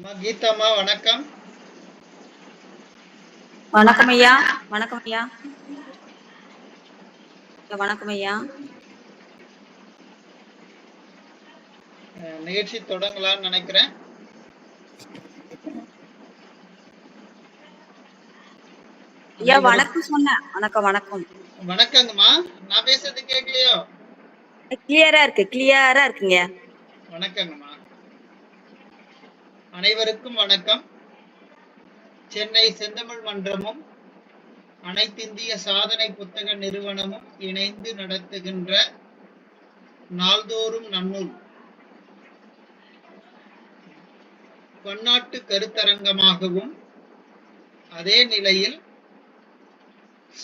கீதாமா வணக்கம். வணக்கம் ஐயா. வணக்கம் ஐயா. வணக்கம் ஐயா. நிகழ்ச்சி தொடங்கலாம்னு நினைக்கிறேன். ஐயா வணக்கம் சொன்னேன். வணக்கம் வணக்கம். வணக்கங்கம்மா. நான் பேசுறது கேட்கலையோ? கிளியரா இருக்குங்க. வணக்கங்கம்மா. அனைவருக்கும் வணக்கம். சென்னை செந்தமிழ் மன்றமும் அனைத்திந்திய சாதனை புத்தக நிறுவனமும் இணைந்து நடத்துகின்ற நாள்தோறும் நன்னூல் பன்னாட்டு கருத்தரங்கமாகவும் அதே நிலையில்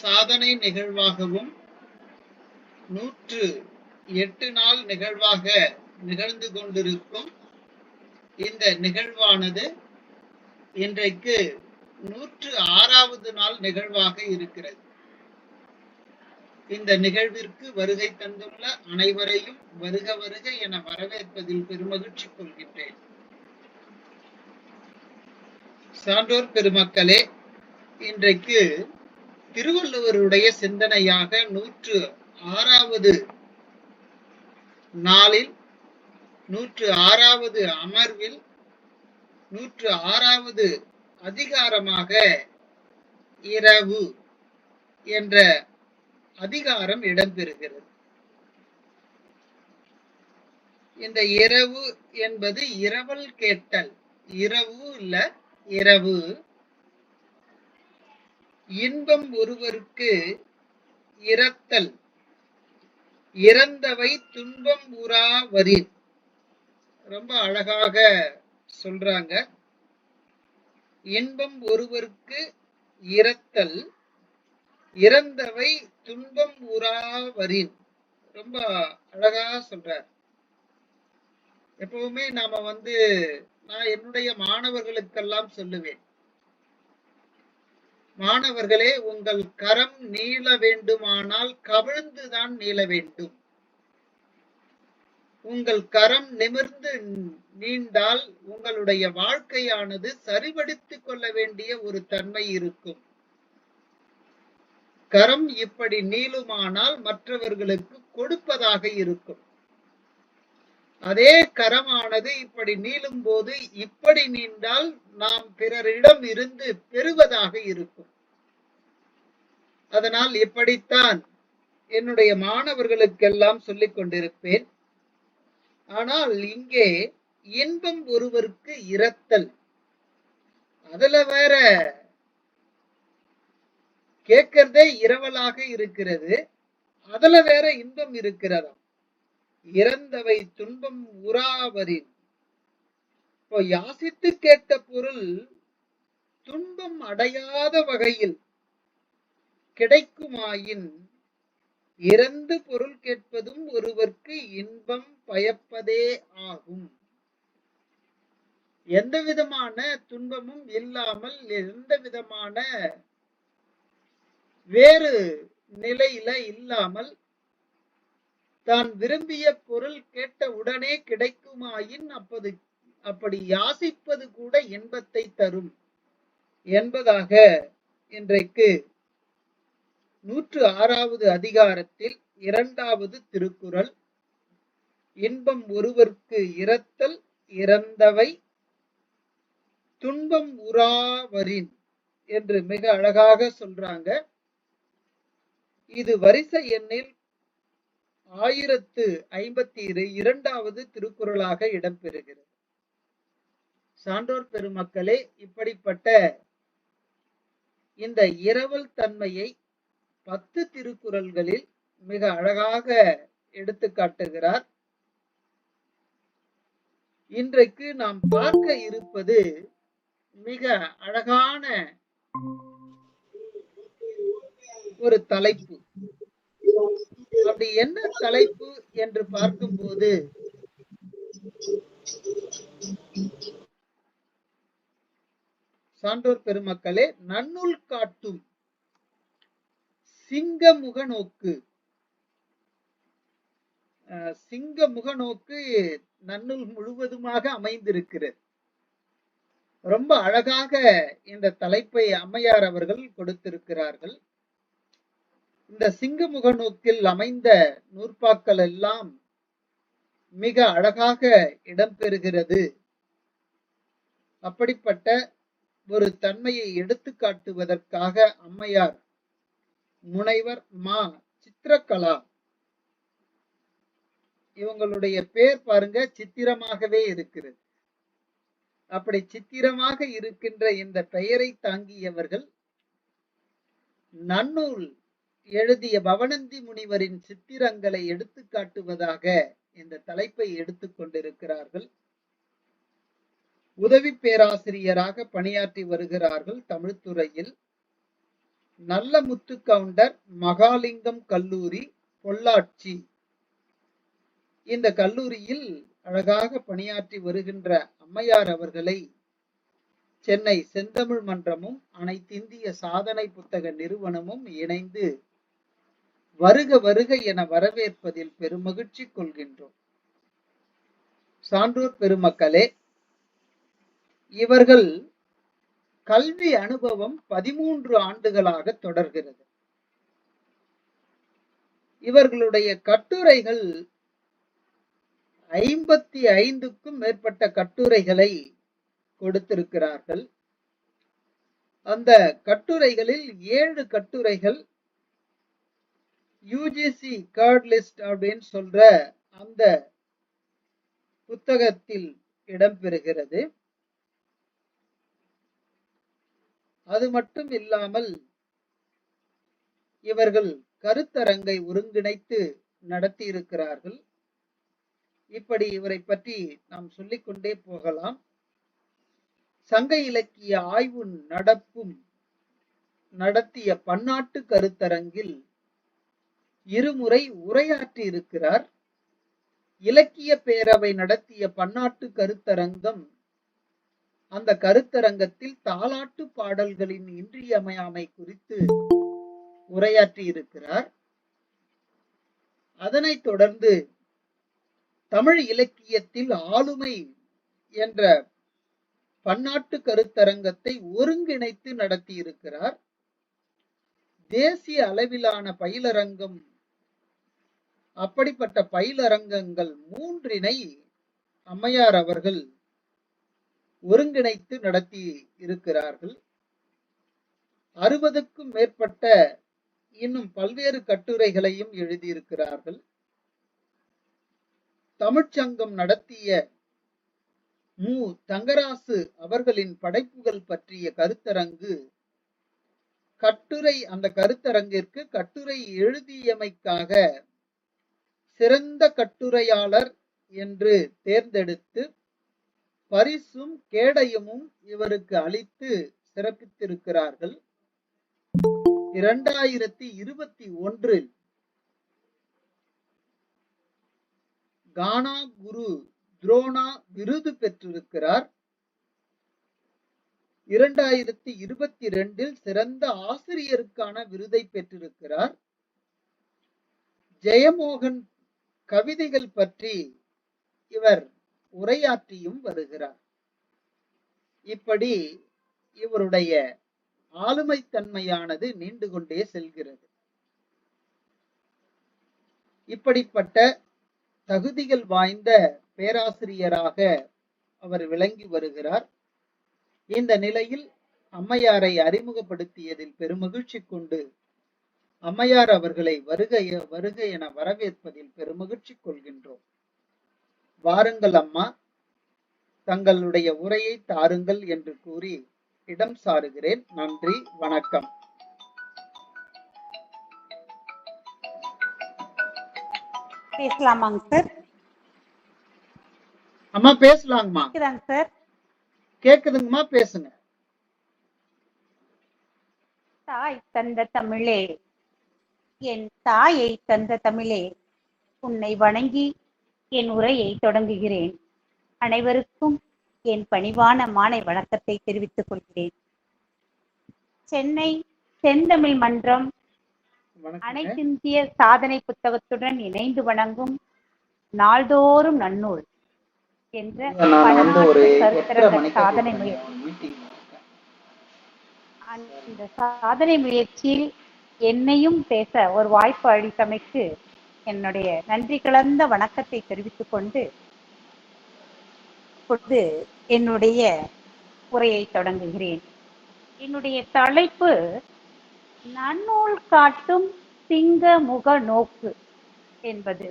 சாதனை நிகழ்வாகவும் 108 நாள் நிகழ்வாக நிகழ்ந்து கொண்டிருக்கும் இந்த நிகழ்வானது இன்றைக்கு 106வது நாள் நிகழ்வாக இருக்கிறது. இந்த நிகழ்விற்கு வருகை தந்துள்ள அனைவரையும் வருக வருக என வரவேற்பதில் பெருமகிழ்ச்சி கொள்கின்றேன். சான்றோர் பெருமக்களே, இன்றைக்கு திருவள்ளுவருடைய சிந்தனையாக 106வது நாளில் 106வது அமர்வில் 106வது அதிகாரமாக இரவு என்ற அதிகாரம் இடம்பெறுகிறது. இந்த இரவு என்பது இரவல் கேட்டல், இரவு இல்ல இரவு. இன்பம் ஒருவருக்கு இரத்தல், இறந்தவை துன்பம் உறாவரின். ரொம்ப அழகாக சொல்றாங்க. இன்பம் ஒருவருக்கு இரத்தல், இறந்தவை துன்பம் உறாவரின். ரொம்ப அழகா சொல்றார். எப்பவுமே நாம நான் என்னுடைய மாணவர்களுக்கெல்லாம் சொல்லுவேன், மாணவர்களே, உங்கள் கரம் நீள வேண்டுமானால் கவிழ்ந்துதான் நீள வேண்டும். உங்கள் கரம் நிமிர்ந்து நீண்டால் உங்களுடைய வாழ்க்கையானது சரிபடுத்திக் கொள்ள வேண்டிய ஒரு தன்மை இருக்கும். கரம் இப்படி நீளுமானால் மற்றவர்களுக்கு கொடுப்பதாக இருக்கும். அதே கரமானது இப்படி நீளும் போது இப்படி நீண்டால் நாம் பிறரிடம் இருந்து பெறுவதாக இருக்கும். அதனால் இப்படித்தான் என்னுடைய மாணவர்களுக்கெல்லாம் சொல்லிக் கொண்டிருப்பேன். ஆனால் இங்கே இன்பம் ஒருவருக்கு இரத்தல், அதுல வேற கேட்கிறதே இரவலாக இருக்கிறது, அதுல வேற இன்பம் இருக்கிறதா. இறந்தவை துன்பம் உறாவரின். இப்போ யாசித்து கேட்ட பொருள் துன்பம் அடையாத வகையில் கிடைக்குமாயின் இறந்து பொருள் கேட்பதும் ஒருவருக்கு இன்பம் பயப்பதே ஆகும். எந்த விதமான துன்பமும் இல்லாமல், எந்த விதமான வேறு நிலையில இல்லாமல் தான் விரும்பிய பொருள் கேட்ட உடனே கிடைக்குமாயின் அப்படி யாசிப்பது கூட இன்பத்தை தரும் என்பதாக இன்றைக்கு 106வது அதிகாரத்தில் 2வது திருக்குறள், இன்பம் ஒருவர்க்கு இரத்தல், இறந்தவை துன்பம் உறாவரின் என்று மிக அழகாக சொல்றாங்க. இது வரிசை எண்ணில் 1052வது திருக்குறளாக இடம்பெறுகிறது. சான்றோர் பெருமக்களே, இப்படிப்பட்ட இந்த இரவல் தன்மையை 10 திருக்குறள்களில் மிக அழகாக எடுத்து காட்டுகிறார். இன்றைக்கு நாம் பார்க்க இருப்பது மிக அழகான ஒரு தலைப்பு. அப்படி என்ன தலைப்பு என்று பார்க்கும்போது, சான்றோர் பெருமக்களே, நன்னூல் காட்டும் சிங்கமுக நோக்கு. சிங்கமுக நோக்கு நன்னூல் முழுவதுமாக அமைந்திருக்கிறது. ரொம்ப அழகாக இந்த தலைப்பை அம்மையார் அவர்கள் கொடுத்திருக்கிறார்கள். இந்த சிங்கமுக நோக்கில் அமைந்த நூற்பாக்கள் எல்லாம் மிக அழகாக இடம்பெறுகிறது. அப்படிப்பட்ட ஒரு தன்மையை எடுத்து காட்டுவதற்காக அம்மையார் முனைவர் மா சித்திரகலா, இவங்களுடைய பேர் பாருங்க சித்திரமாகவே இருக்கிறது. அப்படி சித்திரமாக இருக்கின்ற இந்த பெயரை தாங்கியவர்கள் நன்னூல் எழுதிய பவனந்தி முனிவரின் சித்திரங்களை எடுத்து காட்டுவதாக இந்த தலைப்பை எடுத்துக் கொண்டிருக்கிறார்கள். உதவி பேராசிரியராக பணியாற்றி வருகிறார்கள் தமிழ்துறையில். நல்ல முத்து கவுண்டர் மகாலிங்கம் கல்லூரி, பொள்ளாச்சி. இந்த கல்லூரியில் அழகாக பணியாற்றி வருகின்ற அம்மையார் அவர்களை சென்னை செந்தமிழ் மன்றமும் அனைத்திந்திய சாதனை புத்தக நிறுவனமும் இணைந்து வருக வருக என வரவேற்பதில் பெருமகிழ்ச்சி கொள்கின்றோம். சான்றோர் பெருமக்களே, இவர்கள் கல்வி அனுபவம் 13 ஆண்டுகளாக தொடர்கிறது. இவர்களுடைய கட்டுரைகள் 55க்கும் மேற்பட்ட கட்டுரைகளை கொடுத்திருக்கிறார்கள். அந்த கட்டுரைகளில் 7 கட்டுரைகள் யுஜிசி கார்ட் லிஸ்ட் அப்படின்னு சொல்ற அந்த புத்தகத்தில் இடம்பெறுகிறது. அது மட்டும் இல்லாமல் இவர்கள் கருத்தரங்கை ஒருங்கிணைத்து நடத்தி இருக்கிறார்கள். இப்படி இவரை பற்றி நாம் சொல்லிக்கொண்டே போகலாம். சங்க இலக்கிய ஆய்வு நடத்திய பன்னாட்டு கருத்தரங்கில் 2 முறை உரையாற்றி இருக்கிறார். இலக்கிய பேரவை நடத்திய பன்னாட்டு கருத்தரங்கம், அந்த கருத்தரங்கத்தில் தாலாட்டு பாடல்களின் இன்றியமையாமை குறித்து உரையாற்றி இருக்கிறார். அதனைத் தொடர்ந்து தமிழ் இலக்கியத்தில் ஆளுமை என்ற பன்னாட்டு கருத்தரங்கத்தை ஒருங்கிணைத்து நடத்தி இருக்கிறார். தேசிய அளவிலான பயிலரங்கம், அப்படிப்பட்ட பயிலரங்கங்கள் 3னை அம்மையார் அவர்கள் ஒருங்கிணைத்து நடத்தி இருக்கிறார்கள். 60க்கும் மேற்பட்ட இன்னும் பல்வேறு கட்டுரைகளையும் எழுதியிருக்கிறார்கள். தமிழ்ச்சங்கம் நடத்திய மு தங்கராசு அவர்களின் படைப்புகள் பற்றிய கருத்தரங்கு அந்த கருத்தரங்கிற்கு கட்டுரை எழுதியமைக்காக சிறந்த கட்டுரையாளர் என்று தேர்ந்தெடுத்து பரிசும் கேடயமும் இவருக்கு அளித்து சிறப்பித்திருக்கிறார்கள். 2021 கானா குரு துரோணா விருது பெற்றிருக்கிறார். 2022 சிறந்த ஆசிரியருக்கான விருதை பெற்றிருக்கிறார். ஜெயமோகன் கவிதைகள் பற்றி இவர் உரையாற்றியும் வருகிறார். இப்படி இவருடைய ஆளுமைத்தன்மையானது நீண்டு கொண்டே செல்கிறது. இப்படிப்பட்ட தகுதிகள் வாய்ந்த பேராசிரியராக அவர் விளங்கி வருகிறார். இந்த நிலையில் அம்மையாரை அறிமுகப்படுத்தியதில் பெருமகிழ்ச்சி கொண்டு அம்மையார் அவர்களை வருக வருக என வரவேற்பதில் பெருமகிழ்ச்சி கொள்கின்றோம். வாருங்கள் அம்மா, தங்களுடைய உரையை தாருங்கள் என்று கூறி இடம் சாருகிறேன். நன்றி, வணக்கம். பேசலாமாங்க சார்? அம்மா பேசலாங்கம்மா. சார் கேக்குதுங்கம்மா, பேசுங்க. தாய் தந்த தமிழே, என் தாயை தந்த தமிழே, உன்னை வணங்கி என் உரையை தொடங்குகிறேன். அனைவருக்கும் என் பணிவான மாலை வணக்கத்தை தெரிவித்துக் கொள்கிறேன். சென்னை செந்தமிழ் மன்றம் அனைத்திந்திய சாதனை புத்தகத்துடன் இணைந்து வழங்கும் நாள்தோறும் நன்னூல் என்ற கருத்தரங்க சாதனை முயற்சி அந்த சாதனை முயற்சியில் என்னையும் பேச ஒரு வாய்ப்பு அளித்தமைக்கு என்னுடைய நன்றி கலந்த வணக்கத்தை தெரிவித்துக் கொண்டு என்னுடைய உரையை தொடங்குகிறேன். என்னுடைய தலைப்பு நன்னூல் காட்டும் சிங்க முக நோக்கு என்பது.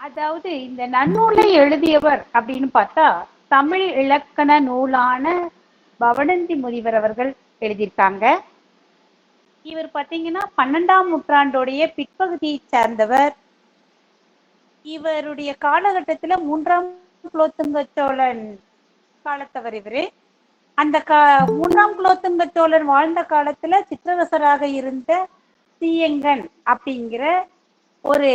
அதாவது இந்த நன்னூலை எழுதியவர் அப்படின்னு பார்த்தா தமிழ் இலக்கண நூலான பவணந்தி முனிவர் அவர்கள் எழுதியிருக்காங்க. இவர் பார்த்தீங்கன்னா 12ஆம் நூற்றாண்டுடைய பிற்பகுதியை சார்ந்தவர். இவருடைய காலகட்டத்துல 3ஆம் குலோத்துங்க சோழன் காலத்தவர் இவரு. அந்த 3ஆம் குலோத்துங்க சோழன் வாழ்ந்த காலத்துல சிற்றரசராக இருந்த சீயங்கன் அப்படிங்கிற ஒரு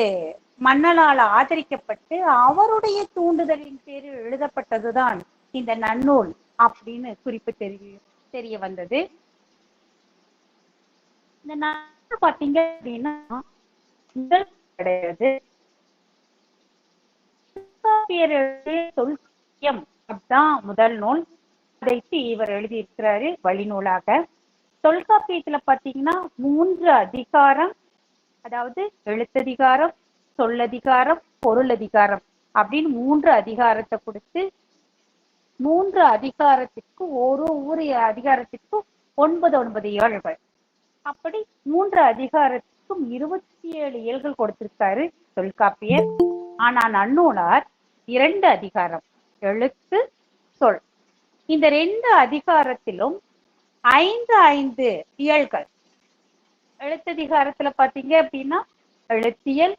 மன்னலால் ஆதரிக்கப்பட்டு அவருடைய தூண்டுதலின் பேரில் எழுதப்பட்டதுதான் இந்த நன்னூல் அப்படின்னு குறிப்பு தெரிய வந்தது. இந்த நன்னூல் பாத்தீங்க அப்படின்னா முதல் கிடையாது. தொல்காப்பியம் அப்படிதான் முதல் நூல். அதைத்து இவர் எழுதியிருக்கிறாரு வழிநூலாக. தொல்காப்பியத்துல பாத்தீங்கன்னா 3 அதிகாரம், அதாவது எழுத்ததிகாரம், சொல்லதிகாரம், பொருளதிகாரம் அப்படின்னு 3 அதிகாரத்தை கொடுத்து 3 அதிகாரத்திற்கு ஒரு அதிகாரத்திற்கு 9 இயல்கள், அப்படி 3 அதிகாரத்துக்கும் 27 இயல்கள் கொடுத்திருக்காரு தொல்காப்பியர். ஆனா நன்னூலார் 2 அதிகாரம், எழுத்து, சொல், இந்த 2 அதிகாரத்திலும் 5 இயல்கள். எழுத்ததிகாரத்துல பாத்தீங்க அப்படின்னா எழுத்தியல்,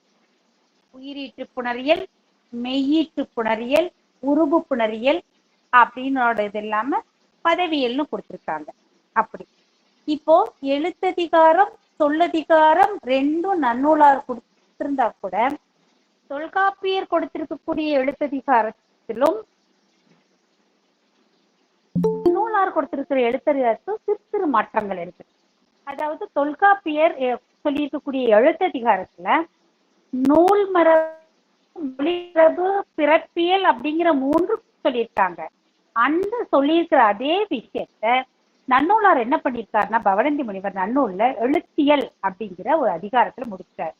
உயிரீற்று புணரியல், மெய்யீற்று புணரியல், உருபு புணரியல் அப்படின்னு இது இல்லாம பதவியல்னு கொடுத்திருக்காங்க. அப்படி இப்போ எழுத்ததிகாரம் சொல்லதிகாரம் 2 நன்னூலார் கொடுத்திருந்தா கூட தொல்காப்பியர் கொடுத்திருக்கக்கூடிய எழுத்ததிகாரத்திலும் நன்னூலார் கொடுத்திருக்கிற எழுத்ததிகாரத்தில் சிறு மாற்றங்கள் இருக்கு. அதாவது தொல்காப்பியர் சொல்லியிருக்கக்கூடிய எழுத்ததிகாரத்துல நூல் மரபு, மொழிமரபு, பிறப்பியல் அப்படிங்கிற 3 சொல்லியிருக்காங்க. அந்த சொல்லியிருக்கிற அதே விஷயத்த நன்னூலார் என்ன பண்ணியிருக்காருன்னா பவணந்தி முனிவர் நன்னூல்ல எழுத்தியல் அப்படிங்கிற ஒரு அதிகாரத்துல முடிச்சார்.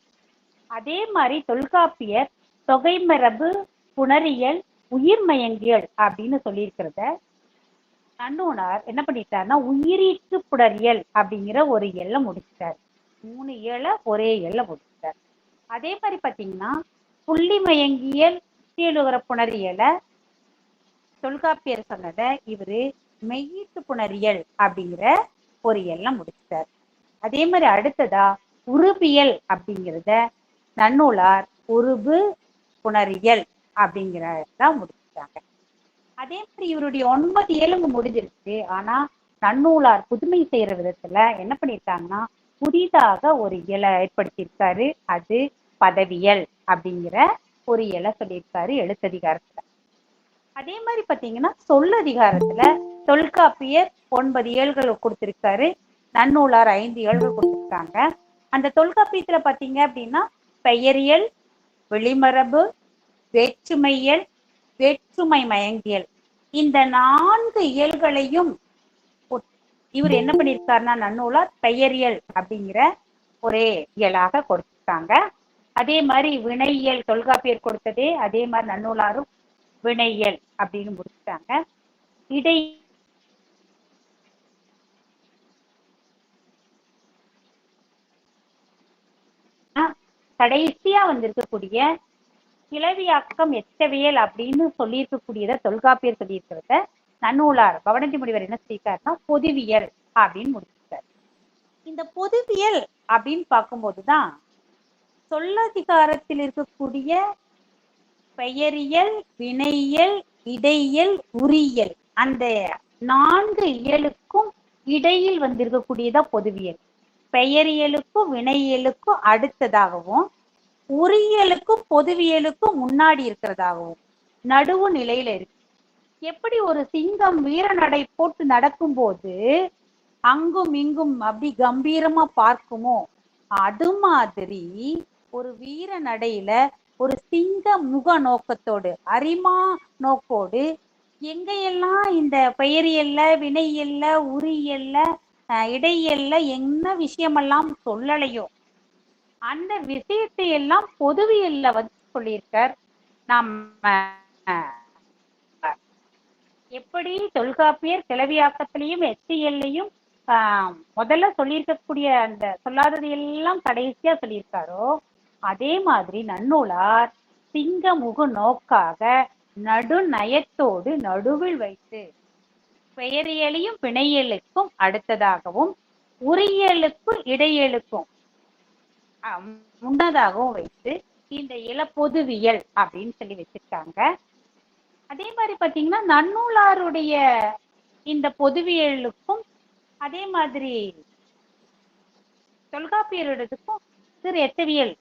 அதே மாதிரி தொல்காப்பியர் தொகைமரபு, புணரியல், உயிர்மயங்கியல் அப்படின்னு சொல்லியிருக்கிறத நன்னூலார் என்ன பண்ணிட்டாருன்னா உயிரீற்று புணரியல் அப்படிங்கிற ஒரு எல்லை முடிச்சிட்டார். 3 இயலை ஒரே எல்லை முடிச்சிட்டார். அதே மாதிரி பாத்தீங்கன்னா புள்ளி மயங்கியல், சீலுகர புணரியலை தொல்காப்பியர் சொன்னத இவரு மெய்யீட்டு புணரியல் அப்படிங்கிற ஒரு எல்லை முடிச்சிட்டார். அதே மாதிரி அடுத்ததா உருபியல் அப்படிங்கிறத நன்னூலார் உருபு புணரியல் அப்படிங்கிறத முடிச்சிட்டாங்க. அதே மாதிரி இவருடைய 9 இயலும் முடிஞ்சிருச்சு. ஆனா நன்னூலார் புதுமை செய்யற விதத்துல என்ன பண்ணிருக்காங்கன்னா புதிதாக ஒரு இயலை ஏற்படுத்தியிருக்காரு. அது பதவியல் அப்படிங்கிற ஒரு இயலை சொல்லியிருக்காரு எழுத்ததிகாரத்துல. அதே மாதிரி பாத்தீங்கன்னா சொல்லதிகாரத்துல தொல்காப்பியர் 9 இயல்கள் கொடுத்திருக்காரு, நன்னூலார் 5 இயல்கள் கொடுத்திருக்காங்க. அந்த தொல்காப்பியத்துல பாத்தீங்க அப்படின்னா பெயரியல், வெளிமரபு, வேற்றுமையல், வேற்றுமை மயங்கியல், இந்த 4 இயல்களையும் இவர் என்ன பண்ணியிருக்காருன்னா நன்னூலார் பெயரியல் அப்படிங்கிற ஒரே இயலாக கொடுத்திருக்காங்க. அதே மாதிரி வினையியல் தொல்காப்பியர் கொடுத்ததே அதே மாதிரி நன்னூலாரும் வினையியல் அப்படின்னு முடிச்சுட்டாங்க. இடை கடைசியா வந்திருக்கக்கூடிய கிளவியாக்கம் எச்சவியல் அப்படின்னு சொல்லியிருக்கக்கூடியத தொல்காப்பியர் சொல்லியிருக்கிறத நன்னூலார் பவணந்தி முனிவர் என்ன சொல்லியிருக்காருன்னா பொதுவியல் அப்படின்னு முடிச்சிருக்காரு. இந்த பொதுவியல் அப்படின்னு பார்க்கும்போதுதான் சொல்லதிகாரத்தில் இருக்கக்கூடிய பெயரியல், வினையியல், இடையியல், உரியியல், அந்த 4 இயலுக்கும் இடையில் வந்திருக்கக்கூடியதா பொதுவியல். பெயரியலுக்கும் வினையியலுக்கும் அடுத்ததாகவும் உரியியலுக்கும் பொதுவியலுக்கும் முன்னாடி இருக்கிறதாகவும் நடுவு நிலையில இருக்கு. எப்படி ஒரு சிங்கம் வீரநடை போட்டு நடக்கும்போது அங்கும் இங்கும் அப்படி கம்பீரமா பார்க்குமோ, அது மாதிரி ஒரு வீர நடையில ஒரு சிங்க முக நோக்கத்தோடு அரிமா நோக்கோடு எங்கையெல்லாம் இந்த பெயரியல்ல, வினையல்ல, உரியல்ல, இடையல்ல என்ன விஷயமெல்லாம் சொல்லலையோ அந்த விஷயத்தை எல்லாம் பொதுவியல்ல வந்து சொல்லியிருக்கார். நம்ம எப்படி தொல்காப்பியர் கிளவியாக்கத்திலையும் எச்சியல்லையும் முதல்ல சொல்லியிருக்கக்கூடிய அந்த சொல்லாதது எல்லாம் கடைசியா சொல்லியிருக்காரோ அதே மாதிரி நன்னூலார் சிங்கமுகு நோக்காக நடுநயத்தோடு நடுவில் வைத்து பெயரியலையும் பிணையலுக்கும் அடுத்ததாகவும் உரியலுக்கும் இடையலுக்கும் முன்னதாகவும் வைத்து இந்த இளப்பொதுவியல் அப்படின்னு சொல்லி வச்சிருக்காங்க. அதே மாதிரி பாத்தீங்கன்னா நன்னூலாருடைய இந்த பொதுவியலுக்கும் அதே மாதிரி தொல்காப்பியருக்கும் சிறு எச்சவியல்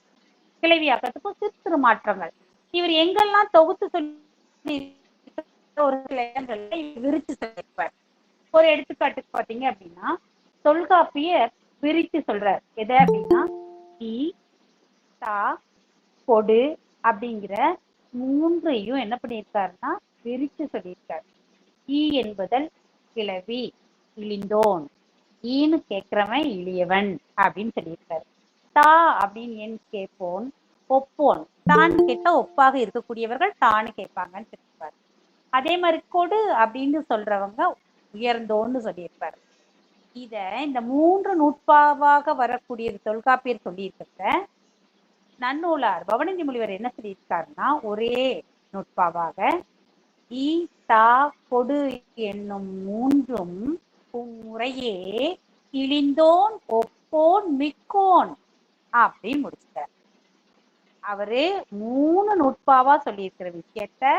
கிளவியாக்கத்துக்கும் சிறு சிறு மாற்றங்கள் இவர் எங்கெல்லாம் தொகுத்து சொல்லி ஒரு சில இடங்கள்ல விரிச்சு சொல்லியிருப்பார். ஒரு எடுத்துக்காட்டுக்கு பாத்தீங்க அப்படின்னா தொல்காப்பியர் விரிச்சு சொல்றார். எதை அப்படின்னா ஈ தா கொடு அப்படிங்கிற மூன்றையும் என்ன பண்ணியிருக்காருன்னா விரிச்சு சொல்லியிருக்காரு. ஈ என்பதல் கிளவி, இழிந்தோன், ஈன்னு கேட்கிறவன் இளியவன் அப்படின்னு சொல்லியிருக்காரு. தா அப்படின்னு ஏன் கேட்போன், ஒப்போன், தான் கேட்டா ஒப்பாக இருக்கக்கூடியவர்கள் தானு கேட்பாங்கன்னு சொல்லியிருப்பாரு. அதே மாதிரி கொடு அப்படின்னு சொல்றவங்க உயர்ந்தோன்னு சொல்லியிருப்பாரு. இத இந்த மூன்று நூற்பாவாக வரக்கூடிய தொல்காப்பியர் சொல்லியிருக்க நன்னூலார் பவனந்தி முனிவர் என்ன சொல்லியிருக்காருன்னா ஒரே நூற்பாவாக ஈ தா கொடு என்னும் மூன்றும் முறையே இழிந்தோன் ஒப்போன் மிக்கோன் அப்படின்னு முடிச்சிட்டார். அவரு 3 நூற்பாவா சொல்லியிருக்கிற விஷயத்த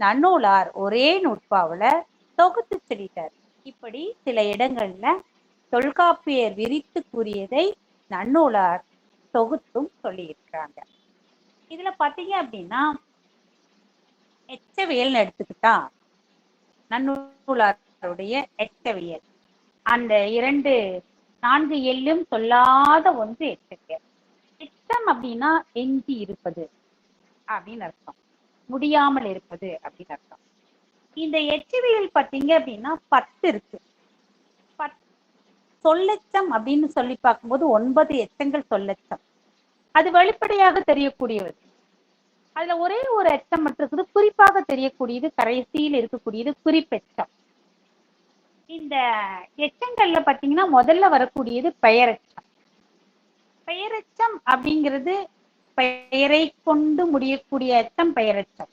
நன்னூலார் ஒரே நூற்பாவுல தொகுத்து சொல்லிட்டார். இப்படி சில இடங்கள்ல தொல்காப்பியர் விரித்து கூறியதை நன்னூலார் தொகுத்தும் சொல்லியிருக்கிறாங்க. இதுல பாத்தீங்க அப்படின்னா எச்சவியல்னு எடுத்துக்கிட்டா நன்னூலாருடைய எச்சவியல் அந்த 4 எல்லும் சொல்லாத ஒன்று எச்சவியல். எச்சம் அப்படின்னா எஞ்சி இருப்பது அப்படின்னு அர்த்தம், முடியாமல் இருப்பது அப்படின்னு அர்த்தம். இந்த எச்சவியல் பாத்தீங்க அப்படின்னா 10 இருக்கு. சொல்லெச்சம் அப்படின்னு சொல்லி பார்க்கும்போது 9 எச்சங்கள் சொல்லெச்சம். அது வெளிப்படையாக தெரியக்கூடியது. அதுல ஒரே ஒரு எச்சம் மட்டும் இருக்குது, குறிப்பாக தெரியக்கூடியது, கடைசியில் இருக்கக்கூடியது குறிப்பெச்சம். இந்த எச்சங்கள்ல பாத்தீங்கன்னா முதல்ல வரக்கூடியது பெயரெச்சம். பெயரெச்சம் அப்படிங்கிறது பெயரை கொண்டு முடியக்கூடிய எச்சம் பெயரெச்சம்.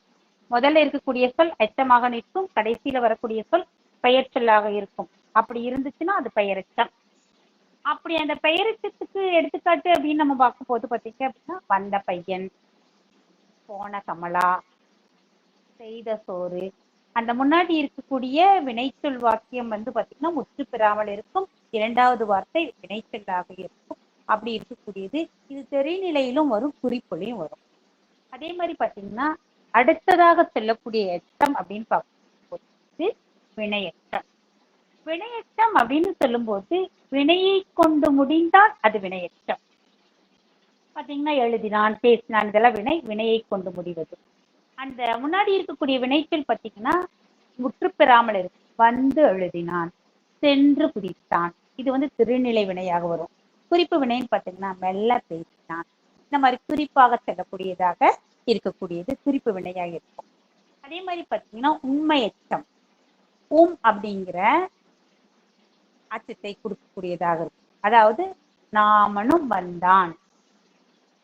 முதல்ல இருக்கக்கூடிய சொல் எச்சமாக நிற்கும், கடைசியில வரக்கூடிய சொல் பெயர் சொல்லாக இருக்கும். அப்படி இருந்துச்சுன்னா அது பெயரெச்சம். அப்படி அந்த பெயரெச்சத்துக்கு எடுத்துக்காட்டு அப்படின்னு நம்ம பார்க்கும் போது பார்த்தீங்க அப்படின்னா வந்த பையன், போன கமலா, செய்த சோறு, அந்த முன்னாடி இருக்கக்கூடிய வினைச்சொல் வாக்கியம் வந்து பார்த்தீங்கன்னா முற்று பெறாமல் இருக்கும், 2வது வார்த்தை வினைச்சொல்லாக இருக்கும். அப்படி இருக்கக்கூடியது இது தெரிநிலையிலும் வரும், குறிப்பொழியும் வரும். அதே மாதிரி பார்த்தீங்கன்னா அடுத்ததாக சொல்லக்கூடிய எச்சம் அப்படின்னு பார்க்கும்போது வினையச்சம். வினையச்சம் அப்படின்னு சொல்லும்போது வினையை கொண்டு முடிந்தால் அது வினையச்சம். பாத்தீங்கன்னா எழுதினான், பேசினான், இதெல்லாம் வினையை கொண்டு முடிவது. அந்த முன்னாடி இருக்கக்கூடிய வினைச்சொல் பார்த்தீங்கன்னா முற்று பெறாமல் இருக்கு. வந்து எழுதினான், சென்று குதித்தான், இது வந்து திருநிலை வினையாக வரும். குறிப்பு வினைன்னு பார்த்தீங்கன்னா மெல்ல பேசினான், இந்த மாதிரி குறிப்பாக சொல்லக்கூடியதாக இருக்கக்கூடியது குறிப்பு வினையாக இருக்கும். அதே மாதிரி பார்த்தீங்கன்னா உண்மை எச்சம், அப்படிங்கிற அச்சத்தை கொடுக்கக்கூடியதாக இருக்கும். அதாவது நாமனும் வந்தான்,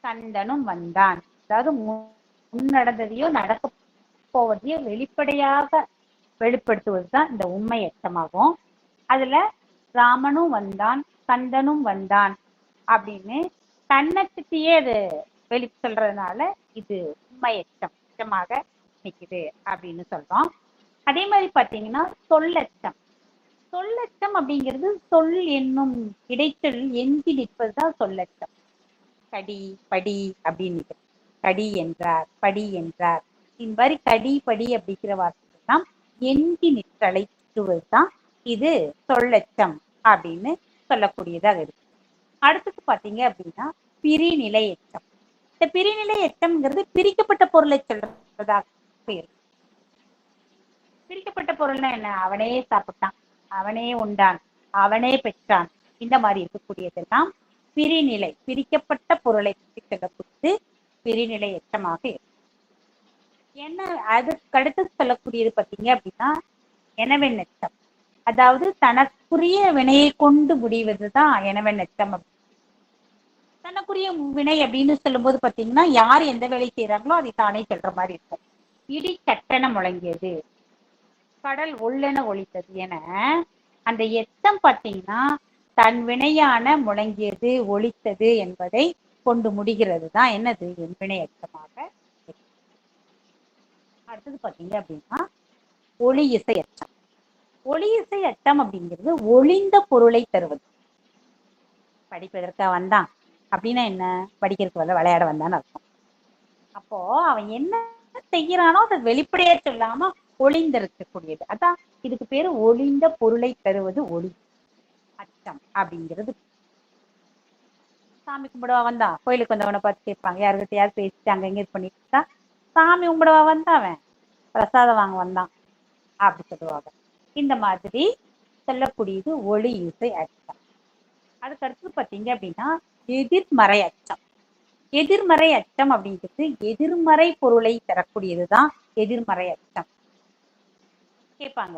கந்தனும் வந்தான், அதாவது முன்னடந்ததையோ நடக்க போவதையோ வெளிப்படையாக வெளிப்படுத்துவதுதான் இந்த உண்மை எச்சமாகும். அதுல ராமனும் வந்தான், கந்தனும் வந்தான் அப்படின்னு தன்னச்சத்தையே அது வெளி சொல்றதுனால இது உண்மை எச்சமாக நிக்குது அப்படின்னு சொல்றோம். அதே மாதிரி பாத்தீங்கன்னா சொல்லச்சம். சொல்லச்சம் அப்படிங்கிறது சொல் என்னும் இடைச்சொல் எஞ்சி நிற்பதுதான் சொல்லச்சம். கடி படி அப்படின்னு கடி என்றார், படி என்றார், இந்த மாதிரி கடி படி அப்படிங்கிற வார்த்தை தான் எஞ்சி நிற்றலைத்துவதுதான் இது சொல்லச்சம் அப்படின்னு சொல்லக்கூடியதாக இருக்கு. அடுத்தது பாத்தீங்க அப்படின்னா பிரிநிலை எச்சம். இந்த பிரிநிலை எச்சம்ங்கிறது பிரிக்கப்பட்ட பொருளை சொல்றதாக இருக்கு. பிரிக்கப்பட்ட பொருள்னா என்ன? அவனே சாப்பிட்டான், அவனே உண்டான், அவனே பெற்றான். இந்த மாதிரி இருக்கக்கூடியதெல்லாம் பிரிநிலை, பிரிக்கப்பட்ட பொருளை பற்றி சொல்லக்கூடியது பிரிநிலை எச்சமாக இருக்கும். என்ன அதுக்கு அடுத்து சொல்லக்கூடியது பார்த்தீங்க அப்படின்னா எனவென் எச்சம். அதாவது தனக்குரிய வினையை கொண்டு முடிவதுதான் எனவென் எச்சம். தனக்குரிய வினை அப்படின்னு சொல்லும்போது பாத்தீங்கன்னா யார் எந்த வேலை செய்யறாங்களோ அதை தானே சொல்ற மாதிரி இருக்கும். இடி சட்டென முழங்கியது, கடல் ஒள்ளென ஒலித்தது என அந்த எச்சம் பார்த்தீங்கன்னா தன் வினையான முழங்கியது ஒலித்தது என்பதை கொண்டு முடிகிறது தான் என்னது என் வினை எச்சமாக. அடுத்தது பார்த்தீங்க அப்படின்னா ஒளி இசை அச்சம். ஒளி இசை அச்சம் அப்படிங்கிறது ஒளிந்த பொருளை தருவது. படிப்பதற்கா வந்தான் அப்படின்னா என்ன? படிக்கிறதுக்கு வரல, விளையாட வந்தான்னு அர்த்தம். அப்போ அவன் என்ன செய்யறானோ அதை வெளிப்படையா சொல்லாம ஒளிந்திருக்கக்கூடியது. அதான் இதுக்கு பேரு ஒளிந்த பொருளை தருவது ஒளி அச்சம் அப்படிங்கிறது. சாமி கும்பிடவா வந்தா, கோயிலுக்கு வந்தவனை பார்த்து கேட்பாங்க, யாருக்கிட்டையாவது பேசிட்டு அங்க எங்க இது பண்ணிட்டு இருக்கா, சாமி கும்பிடவா வந்தான், அவன் பிரசாதம் வாங்க வந்தான் அப்படி சொல்லுவாங்க. இந்த மாதிரி சொல்லக்கூடியது ஒளி இசை அச்சம். அதுக்கு அடுத்து பார்த்தீங்க அப்படின்னா எதிர்மறை அச்சம். எதிர்மறை அச்சம் அப்படிங்கிறது எதிர்மறை பொருளை தரக்கூடியதுதான் எதிர்மறை அச்சம். கேட்பாங்க,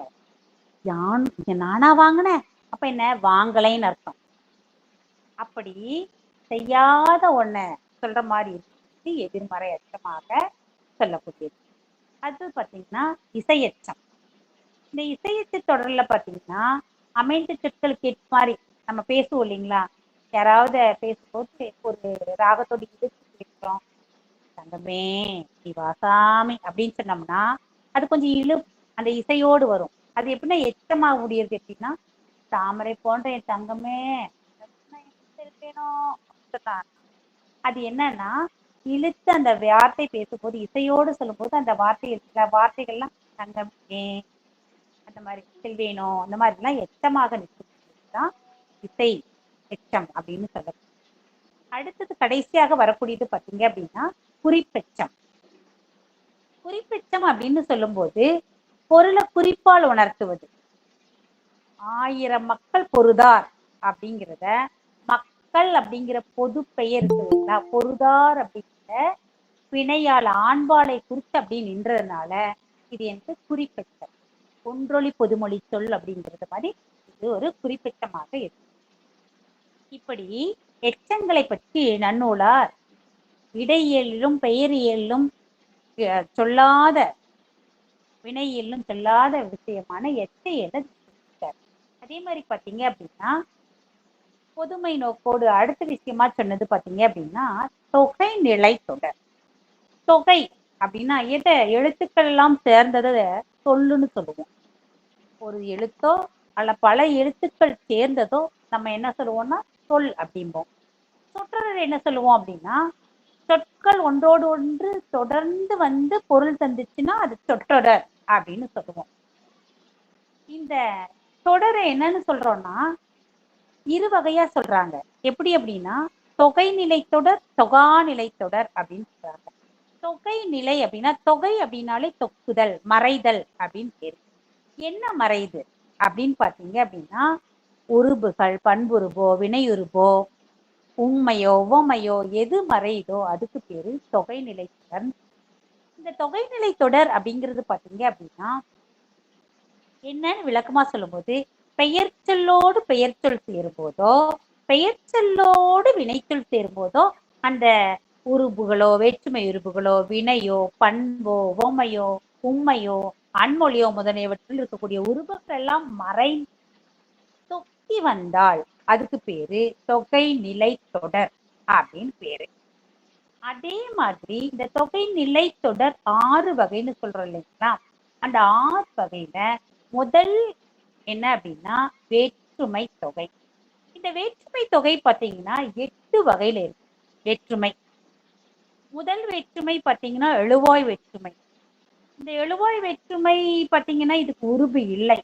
நானா வாங்கினேன், அப்ப என்ன வாங்கலைன்னு அர்த்தம். அப்படி செய்யாத ஒண்ண சொல்ற மாதிரி இருக்கு எதிர்மறை அச்சமாக சொல்லக்கூடியது. அது பார்த்தீங்கன்னா இசையச்சம். இந்த இசையச்சு தொடர்ல பார்த்தீங்கன்னா அமைந்த சொற்களுக்கு ஏற்ற மாதிரி நம்ம பேசுவோம் இல்லைங்களா? யாராவது பேசும்போது ஒரு ராகத்தோடு இழுத்து பேசுறோம், தங்கமே நீ வாசாமி அப்படின்னு சொன்னோம்னா அது கொஞ்சம் அந்த இசையோடு வரும். அது எப்படின்னா எச்சமாக முடியுது எப்படின்னா, தாமரை போன்ற என் தங்கமே இருப்பேனோ. அது என்னன்னா இழுத்து அந்த வார்த்தை பேசும்போது இசையோடு சொல்லும் போது அந்த வார்த்தைகள்லாம் தங்கமே, அந்த மாதிரி செல்வேனோ, அந்த மாதிரி எல்லாம் எச்சமாக நிற்கும் இசை எச்சம் அப்படின்னு சொல்ல. அடுத்தது கடைசியாக வரக்கூடியது பார்த்தீங்க அப்படின்னா குறிப்பெச்சம். குறிப்பெச்சம் அப்படின்னு சொல்லும்போது பொருளை குறிப்பால் உணர்த்துவது. 1000 மக்கள் பொருதார் அப்படிங்கிறத மக்கள் அப்படிங்கிற பொது பெயர் இருக்குதுங்களா, பொருதார் அப்படிங்கிற வினையால் ஆண்பாலை குறித்து அப்படி நின்றதுனால இது எனக்கு குறிப்பெச்சம். ஒன்றொலி பொதுமொழி சொல் அப்படிங்கிறது மாதிரி இது ஒரு குறிப்பெச்சமாக இருக்கு. இப்படி எச்சங்களை பற்றி நன்னூலார் இடையியலிலும் பெயரியலிலும் சொல்லாத வினையியலும் சொல்லாத விஷயமான எச்சையலை. அதே மாதிரி பார்த்தீங்க அப்படின்னா பொதுமை நோக்கோடு அடுத்த விஷயமா சொன்னது பார்த்தீங்க அப்படின்னா தொகை நிலை தொடர். தொகை அப்படின்னா எதை எழுத்துக்கள் எல்லாம் சேர்ந்ததை சொல்லுன்னு சொல்லுவோம். ஒரு எழுத்தோ அல்ல பல எழுத்துக்கள் சேர்ந்ததோ நம்ம என்ன சொல்லுவோம்னா சொல் அப்படிம்போம். சொற்றொடர் என்ன சொல்லுவோம் அப்படின்னா சொற்கள் ஒன்றோடு ஒன்று தொடர்ந்து வந்து பொருள் தந்துச்சுன்னா அது சொற்றொடர் அப்படின்னு சொல்லுவோம். இந்த தொடரை என்னன்னு சொல்றோம்னா 2 வகையா சொல்றாங்க. எப்படி அப்படின்னா தொகை நிலை தொடர், தொகா நிலை தொடர் அப்படின்னு சொல்றாங்க. தொகை நிலை அப்படின்னா தொகை அப்படின்னாலே தொக்குதல், மறைதல் அப்படின்னு பேரு. என்ன மறைது அப்படின்னு பார்த்தீங்க அப்படின்னா உருபுகள், பண்புருபோ, வினையுருபோ, உண்மையோ உவமையோ எது மறையுதோ அதுக்கு பேரு தொகைநிலை தொடர். இந்த தொகைநிலை தொடர் அப்படிங்கிறது பார்த்தீங்க அப்படின்னா என்னன்னு விளக்கமா சொல்லும்போது பெயர் சொல்லோடு பெயர் சொல் சேரும்போதோ பெயர் சொல்லோடு வினைச்சொல் சேரும்போதோ அந்த உருபுகளோ வேற்றுமை உருபுகளோ வினையோ பண்போ உவமையோ உண்மையோ அன்மொழியோ முதலியவற்றில் இருக்கக்கூடிய உருபுகள் எல்லாம் மறை தொக்கி வந்தால் அதுக்கு பேரு தொகை நிலை தொடர் அப்படின்னு பேரு. அதே மாதிரி இந்த தொகை நிலை தொடர் 6 வகைன்னு சொல்றோம் இல்லைங்களா? அந்த 6 வகையில முதல் என்ன அப்படின்னா வேற்றுமை தொகை. இந்த வேற்றுமை தொகை பார்த்தீங்கன்னா 8 வகையில இருக்கு. வேற்றுமை முதல் வேற்றுமை பார்த்தீங்கன்னா எழுவாய் வேற்றுமை. இந்த எழுவாய் வேற்றுமை பார்த்தீங்கன்னா இதுக்கு உருபு இல்லை.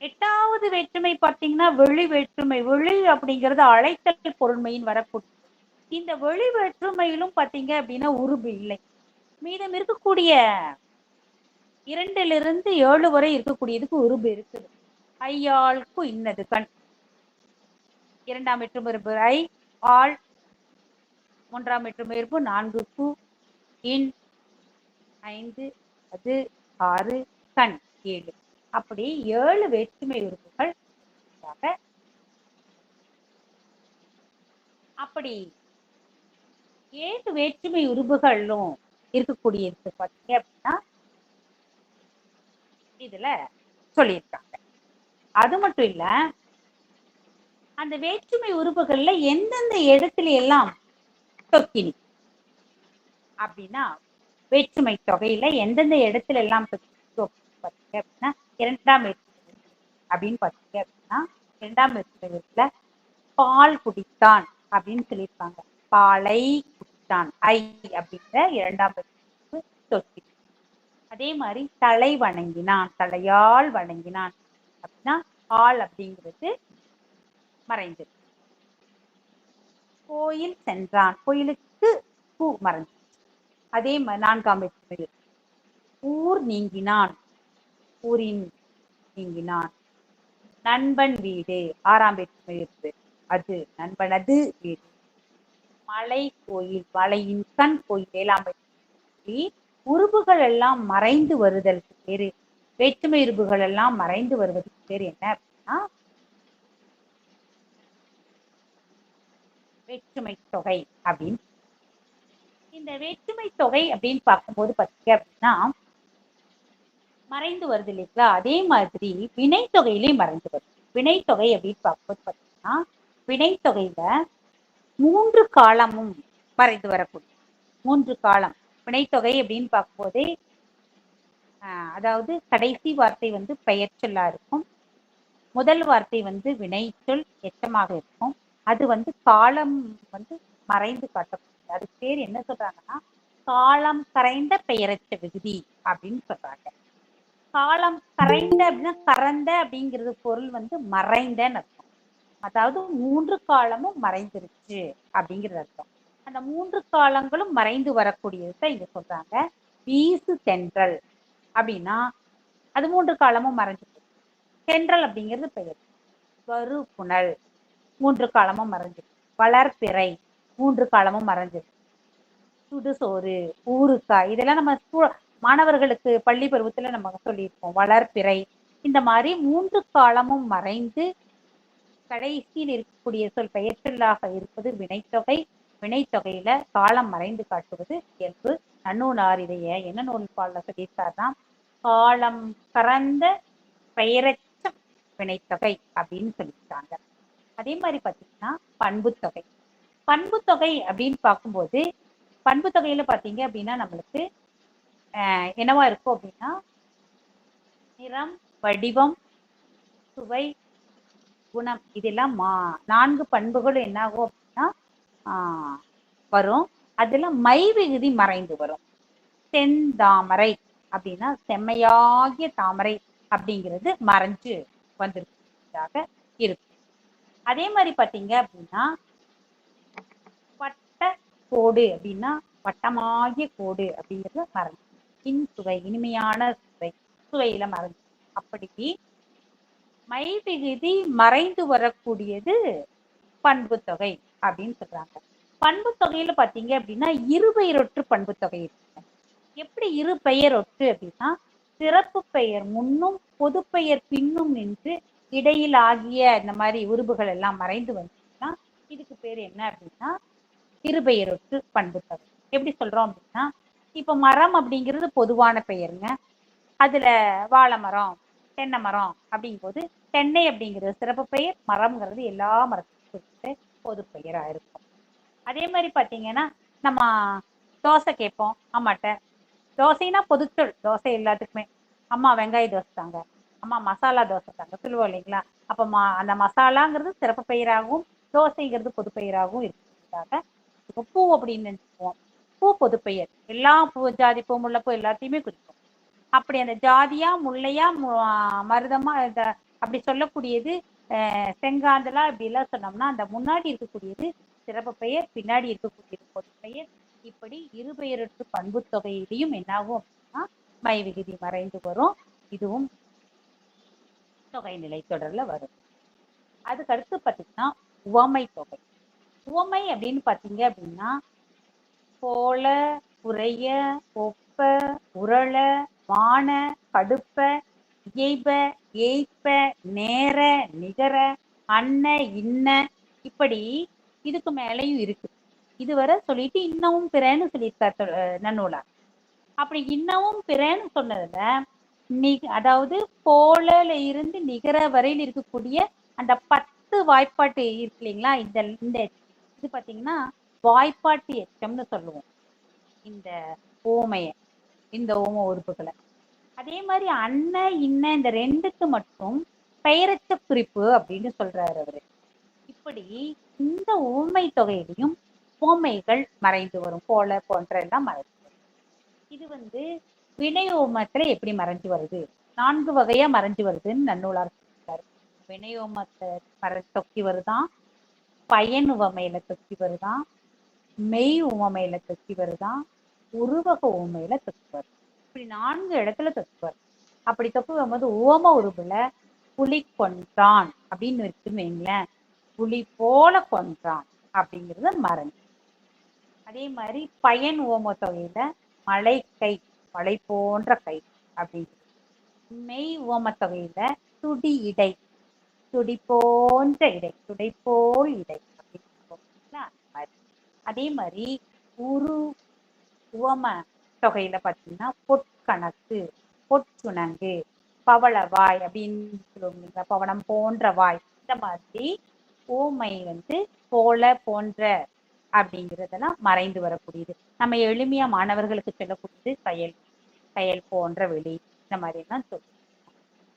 8வது வேற்றுமை பார்த்தீங்கன்னா வெளி வேற்றுமை. வெளி அப்படிங்கிறது அழைத்தல் பொருண்மையின் வரக்கூடிய இந்த வெளி வேற்றுமையிலும் பார்த்தீங்க அப்படின்னா உருபு இல்லை. மீதம் இருக்கக்கூடிய 2லிருந்து 7 வரை இருக்கக்கூடியதுக்கு உருபு இருக்குது. ஐயாளுக்கு இன்னது கண். 2ஆம் வேற்றுமையுறுப்பு ஐ, ஆள். 3ஆம் வேற்றுமையுறுப்பு 4 கு, இன், 5, அது, 6, கண் 7. அப்படி 7 வேற்றுமை உறுப்புகள். அப்படி 7 வேற்றுமை உறுப்புகளும் இருக்கக்கூடியது பார்த்தீங்க அப்படின்னா இதுல சொல்லியிருக்காங்க. அது மட்டும் இல்ல, அந்த வேற்றுமை உறுப்புகள்ல எந்தெந்த இடத்துல எல்லாம் தொக்கினி அப்படின்னா, வேற்றுமை தொகையில எந்தெந்த இடத்துல எல்லாம் பார்த்தீங்க அப்படின்னா 2ஆம் வேற்றுமை அப்படின்னு பார்த்தீங்க அப்படின்னா 2ஆம் வேற்றுமை பால் குடித்தான் அப்படின்னு சொல்லியிருப்பாங்க. பாலை குடித்தான் ஐ அப்படிங்கிற 2ஆம் வேற்றுமை தொக்கினி. அதே மாதிரி தலை வணங்கினான், தலையால் வணங்கினான் அப்படின்னா ஆள் அப்படிங்கிறது மறைந்தது. கோயில் சென்றான், கோயிலுக்கு பூ மறைஞ்சு. அதே மாதிரி 4ஆம் வேற்றுமை ஊர் நீங்கினான், ஊரின் நீங்கினான். நண்பன் வீடு 6ஆம் வேற்றுமை இருக்கு, அது நண்பனது வீடு. மலை கோயில், மலையின் கண் கோயில் 7ஆம் வேற்றுமை. உறுப்புகள் எல்லாம் மறைந்து வருதலுக்கு பேரு, வேற்றுமை உறுப்புகள் எல்லாம் மறைந்து வருவதற்கு பேரு என்ன அப்படின்னா வேற்றுமை தொகை அப்படின்னு. இந்த வேற்றுமை தொகை அப்படின்னு பார்க்கும்போது பார்த்தீங்க அப்படின்னா மறைந்து வருது இல்லைங்களா, அதே மாதிரி வினைத்தொகையிலையும் மறைந்து வருது. வினைத்தொகை அப்படின்னு பார்க்கும்போது பார்த்தீங்கன்னா வினைத்தொகையில 3 காலமும் மறைந்து வரக்கூடிய 3 காலம் வினைத்தொகை அப்படின்னு பார்க்கும்போதே அதாவது கடைசி வார்த்தை வந்து பெயர் சொல்லா இருக்கும், முதல் வார்த்தை வந்து வினைச்சொல் எச்சமாக இருக்கும். அது வந்து காலம் வந்து மறைந்து காட்டக்கூடியது. அதுக்கு பேர் என்ன சொல்றாங்கன்னா காலம் கரைந்த பெயரச்ச விகுதி அப்படின்னு சொல்றாங்க. காலம் கரைந்த அப்படின்னா கறந்த அப்படிங்கிறது பொருள் வந்து மறைந்தன்னு அர்த்தம். அதாவது 3 காலமும் மறைந்துருச்சு அப்படிங்கிறது அர்த்தம். அந்த 3 காலங்களும் மறைந்து வரக்கூடியதுதான் இங்க சொல்றாங்க. வீசு தென்றல் அப்படின்னா அது 3 காலமும் மறைஞ்சிருக்கு. தென்றல் அப்படிங்கிறது பெயர். வரு புனல் 3 காலமும் மறைஞ்சிருக்கு. வளர்பிறை 3 காலமும் மறைஞ்சிருக்கு. சுடுசோறு, ஊறுகாய், இதெல்லாம் நம்ம மாணவர்களுக்கு பள்ளி பருவத்துல நம்ம சொல்லியிருப்போம். வளர்பிறை இந்த மாதிரி 3 காலமும் மறைந்து கடைசியில் இருக்கக்கூடிய சொல் பெயர்ச்சொல்லாக இருப்பது வினைத்தொகை. வினைத்தொகையில காலம் மறைந்து காட்டுவது இயல்பு. நன்னூலார் இதைய என்ன நூல் பாடல சொல்லியிருக்காருன்னா காலம் கறந்த பெயரச்ச வினைத்தொகை அப்படின்னு சொல்லியிருக்காங்க. அதே மாதிரி பார்த்தீங்கன்னா பண்புத்தொகை. பண்புத்தொகை அப்படின்னு பார்க்கும்போது பண்புத்தொகையில பார்த்தீங்க அப்படின்னா நம்மளுக்கு என்னவா இருக்கும் அப்படின்னா நிறம், வடிவம், சுவை, குணம், இதெல்லாம் 4 பண்புகளும் என்ன ஆகும் அப்படின்னா வரும். அதுல மை விகுதி மறைந்து வரும். செந்தாமரை அப்படின்னா செம்மையாகிய தாமரை அப்படிங்கிறது மறைஞ்சு வந்திருக்கிறதாக இருக்கு. அதே மாதிரி பார்த்தீங்க அப்படின்னா வட்ட கோடு அப்படின்னா வட்டமாகிய கோடு அப்படிங்கிறது மறைஞ்சு. இன்சுவை இனிமையான சுவை, சுவையில மறைஞ்சு. அப்படி மை விகுதி மறைந்து வரக்கூடியது பண்பு தொகை அப்படின்னு சொல்றாங்க. பண்பு தொகையில பாத்தீங்க அப்படின்னா இருபெயரொற்று பண்பு தொகை இருக்கு. எப்படி இரு பெயரொற்று அப்படின்னா சிறப்பு பெயர் முன்னும் பொது பெயர் பின்னும் நின்று இடையில் ஆகிய இந்த மாதிரி உருபுகள் எல்லாம் மறைந்து வந்துச்சுன்னா இதுக்கு பேர் என்ன அப்படின்னா இருபெயரொற்று பண்பு தொகை. எப்படி சொல்றோம் அப்படின்னா இப்ப மரம் அப்படிங்கிறது பொதுவான பெயருங்க. அதுல வாழை மரம், தென்னை மரம் அப்படிங்கும் போது தென்னை அப்படிங்கிறது சிறப்பு பெயர், மரம்ங்கிறது எல்லா மரத்துக்கும் பொது பெயரா இருக்கும். அதே மாதிரி பாத்தீங்கன்னா நம்ம தோசை கேட்போம் அம்மாட்ட. தோசைனா பொதுச்சொல், தோசை எல்லாத்துக்குமே. அம்மா வெங்காய தோசை தாங்க, அம்மா மசாலா தோசை தாங்க சொல்லுவோம் இல்லைங்களா. அப்ப அந்த மசாலாங்கிறது சிறப்பு பெயராகவும் தோசைங்கிறது பொது பெயராகவும் இருக்கிறதுக்காக இப்போ பூ அப்படின்னு நினைச்சுக்குவோம். பூ பொது பெயர், எல்லா பூ ஜாதி பூ முல்லை பூ எல்லாத்தையுமே குறிக்கும். அப்படி அந்த ஜாதியா முல்லையா மருதமா அப்படி சொல்லக்கூடியது செங்காந்தலா இப்படி எல்லாம் சொன்னோம்னா அந்த முன்னாடி இருக்கக்கூடியது சிறப்பு பெயர், பின்னாடி இருக்கக்கூடியது பொது பெயர். இப்படி இருபெயரொற்று பண்பு தொகையிலையும் என்னாகும் அப்படின்னா மை விகுதி மறைந்து வரும். இதுவும் தொகை நிலை தொடர்ல வரும். அதுக்கு அடுத்து பாத்தீங்கன்னா உவமை தொகை. உவமை அப்படின்னு பாத்தீங்க அப்படின்னா போல, உரைய, ஒப்ப, உரள, வான, கடுப்ப, இயைப, ஏய்ப்ப, நேர, நிகர, அன்ன, இன்ன, இப்படி இதுக்கு மேலேயும் இருக்கு. இதுவரை சொல்லிட்டு இன்னமும் பிறன்னு சொல்லியிருக்கார் நன்னூலார். அப்படி இன்னமும் பிறன்னு சொன்னதுல அதாவது போலல இருந்து நிகர வரையில் இருக்கக்கூடிய அந்த 10 வாய்ப்பாட்டு இருக்கு இல்லைங்களா, இந்த இது பாத்தீங்கன்னா வாய்ப்பாட்டு எச்சம்னு சொல்லுவோம் இந்த ஓமைய, இந்த ஓம உறுப்புகளை. அதே மாதிரி அன்ன இன்ன இந்த ரெண்டுக்கு மட்டும் பெயரச்ச குறிப்பு அப்படின்னு சொல்றாரு அவரு. இப்படி இந்த ஊமை தொகையிலையும் ஓமைகள் மறைந்து வரும். போல போன்ற எல்லாம் மறைந்து வரும். இது வினை ஓமத்துல எப்படி மறைஞ்சு வருது, 4 வகையா மறைஞ்சு வருதுன்னு நன்னூலார் சொல்லியிருக்காரு. வினை ஓமத்தை தொக்கி வருதான், பயன் உவமையில தொக்கி வருதான், மெய் உவமையில தொக்கி வருதான், உருவக உவமையில தொக்கி வருது. இப்படி 4 இடத்துல தொக்கி வருது. அப்படி தொக்கி வரும்போது ஓம உருவுல புலி கொன்றான் அப்படின்னு இருக்குன்னு வைங்களேன், புலி போல கொன்றான் அப்படிங்கிறது மறைஞ்சு. அதே மாதிரி பயன் ஓம தொகையில மலை கை, மலை போன்ற கை அப்படிங்கிறது. மெய் ஓம தொகையில துடி இடை, துடி போன்ற இடை, துடை போல் இடை அப்படின்னு. அதே மாதிரி உரு உவம தொகையில பாத்தீங்கன்னா பொற்கணக்கு, பொற்சுணங்கு, பவளவாய் அப்படின்னு சொல்லுவோம், பவனம் போன்ற வாய். இந்த மாதிரி ஓமை போல போன்ற அப்படிங்கிறதெல்லாம் மறைந்து வரக்கூடியது. நம்ம எளிமையா மாணவர்களுக்கு சொல்லக்கூடியது கயல், கயல் போன்ற வெளி, இந்த மாதிரி எல்லாம் சொல்லுவோம்.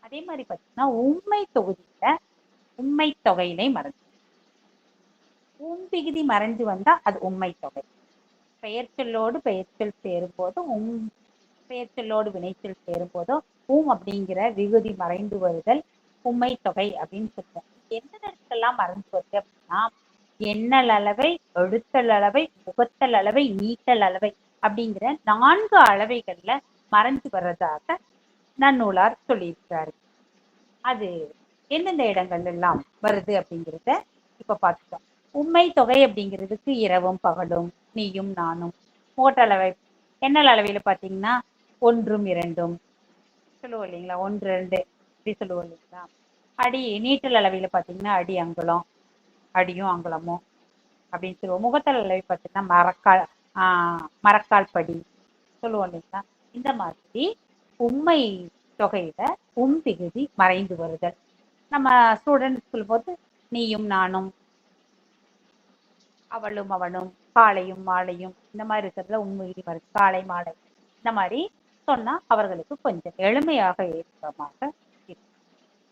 அதே மாதிரி பாத்தீங்கன்னா உண்மை தொகுதியில உண்மை தொகையிலே மறைஞ்சு, விகுதி மறைஞ்சு வந்தா அது உண்மை தொகை. பெயர்ச்சொல்லோடு பெயர்ச்சொல் சேரும் போதும் பெயர்ச்சொல்லோடு வினைச்சொல் சேரும் போதும் அப்படிங்கிற விகுதி மறைந்து வருதல் உண்மை தொகை அப்படின்னு சொல்லுவோம். எந்தெல்லாம் மறைஞ்சு வருது அப்படின்னா எண்ணல் அளவை, எழுத்தல் அளவை, முகத்தல் அளவை, நீட்டல் அளவை அப்படிங்கிற 4 அளவைகள்ல மறைஞ்சு வர்றதாக நன்னூலார் சொல்லியிருக்காரு. அது எந்தெந்த இடங்கள் எல்லாம் வருது அப்படிங்கிறத இப்ப பார்த்துட்டோம். உண்மை தொகை அப்படிங்கிறதுக்கு இரவும் பகலும், நீயும் நானும். முகட்டளவை எண்ணல் அளவையில பாத்தீங்கன்னா 1 2 சொல்லுவோம் இல்லைங்களா, 1 2 இப்படி சொல்லுவோம் இல்லைங்களா. அடி நீட்டல் அளவையில பாத்தீங்கன்னா அடி அங்குலம், அடியும் அங்குலமும் அப்படின்னு சொல்லுவோம். முகத்தல் அளவை பார்த்தீங்கன்னா மரக்கால் படி சொல்லுவோம் இல்லைங்களா. இந்த மாதிரி உண்மை தொகையில விகுதி மறைந்து வருதல். நம்ம ஸ்டூடெண்ட்ஸ் சொல்லும் போது நீயும் நானும், அவளும் அவனும், காலையும் மாலையும், இந்த மாதிரி இருக்கிறதுல விகுதி வருது. காலை மாலை இந்த மாதிரி சொன்னா அவர்களுக்கு கொஞ்சம் எளிமையாக ஏற்றமாக இருக்கும்.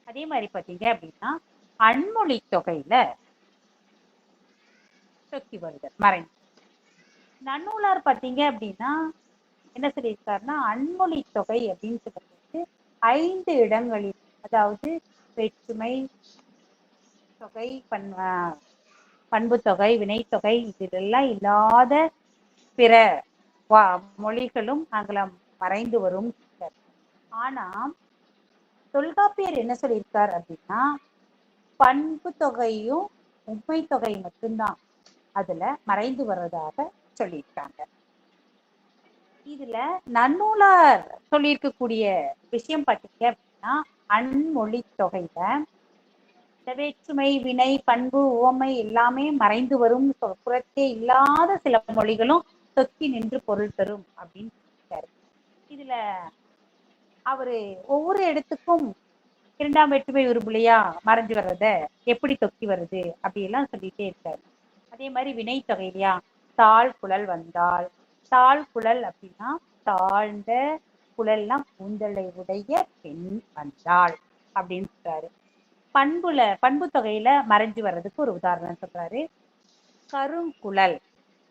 அதே மாதிரி பார்த்தீங்க அப்படின்னா அன்மொழி தொகையில தொக்கி வருதல் மறைந்து. நன்னூலார் பார்த்தீங்க அப்படின்னா என்ன சொல்லியிருக்காருன்னா அன்மொழி தொகை அப்படின்னு சொல்லிட்டு 5 இடங்களில், அதாவது வேற்றுமை தொகை, பண்பு தொகை, வினைத்தொகை இதெல்லாம் இல்லாத பிற மொழிகளும் ஆங்கிலம் மறைந்து வரும். ஆனா தொல்காப்பியர் என்ன சொல்லியிருக்கார் அப்படின்னா பண்பு தொகையும் உண்மை தொகை மட்டும்தான் அதுல மறைந்து வர்றதாக சொல்லியிருக்காங்க. இதுல நன்னூலார் சொல்லியிருக்கக்கூடிய விஷயம் பார்த்தீங்க அப்படின்னா அன்மொழி தொகையில இந்த வேற்றுமை, வினை, பண்பு, உவமை எல்லாமே மறைந்து வரும், புறத்தே இல்லாத சில மொழிகளும் தொக்கி நின்று பொருள் தரும் அப்படின்னு சொல்லியிருக்காரு. இதுல அவரு ஒவ்வொரு இடத்துக்கும் 2ஆம் வேற்றுமை உருபுலையா மறைஞ்சு வர்றத எப்படி தொக்கி வருது அப்படியெல்லாம் சொல்லிட்டே இருக்காரு. அதே மாதிரி வினை தொகையிலையா தாழ் குழல் வந்தால், தாழ் குழல் அப்படின்னா தாழ்ந்த குழல்லாம் கூந்தலை உடைய பெண் வந்தாள் அப்படின்னு சொல்றாரு. பண்பு தொகையில மறைஞ்சு வர்றதுக்கு ஒரு உதாரணம் சொல்றாரு. கருங்குழல்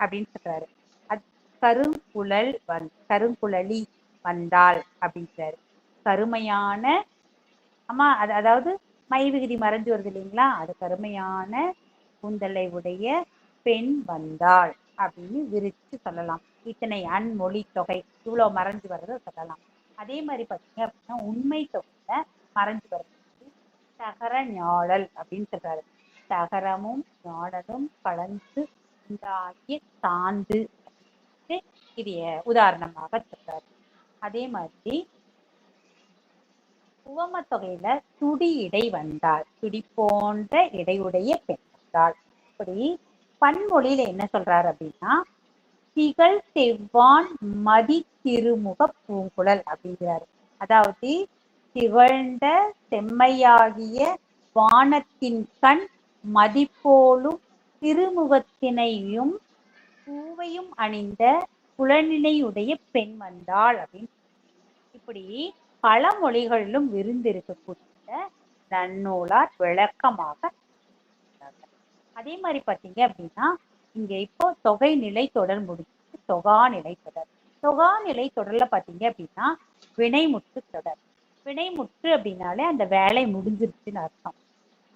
அப்படின்னு சொல்றாரு. கருங்குழலி வந்தாள் அப்படின்றாரு. கருமையான அதாவது மை விகுதி மறைஞ்சு வருது இல்லைங்களா, அது கருமையான கூந்தலை உடைய பெண் வந்தாள் அப்படின்னு விரிச்சு சொல்லலாம். இத்தனை அன்மொழி தொகை இவ்வளவு மறைஞ்சு வர்றத சொல்லலாம். அதே மாதிரி பார்த்தீங்க அப்படின்னா உண்மை தொகையில மறைஞ்சு வரக்கூடிய தகர ஞாழல் அப்படின்னு சொல்றாரு. தகரமும் ஞாழலும் கலந்து உண்டாகிய சாந்து அப்படின்ட்டு இது உதாரணமாக சொல்றாரு. அதே மாதிரி உவம தொகையில துடி இடை வந்தாள், துடி போன்ற இடையுடைய பெண் வந்தாள். இப்படி பன்மொழியில என்ன சொல்றாரு அப்படின்னா திகழ் செவ்வான் மதி திருமுக பூங்குழல் அப்படிங்கிறாரு. அதாவது திகழ்ந்த செம்மையாகிய வானத்தின் கண் மதிப்போலும் திருமுகத்தினையும் பூவையும் அணிந்த குழலினையுடைய பெண் வந்தாள் அப்படின்னு. இப்படி பல மொழிகளிலும் விருந்திருக்கக்கூடிய நன்னூலார் விளக்கமாக. அதே மாதிரி பார்த்தீங்க அப்படின்னா இங்க இப்போ தொகை நிலை தொடர் முடிச்சு தொகா நிலை தொடர். தொகா நிலை தொடர்ல பார்த்தீங்க அப்படின்னா வினைமுற்று தொடர். வினைமுற்று அப்படின்னாலே அந்த வேலை முடிஞ்சிருச்சுன்னு அர்த்தம்.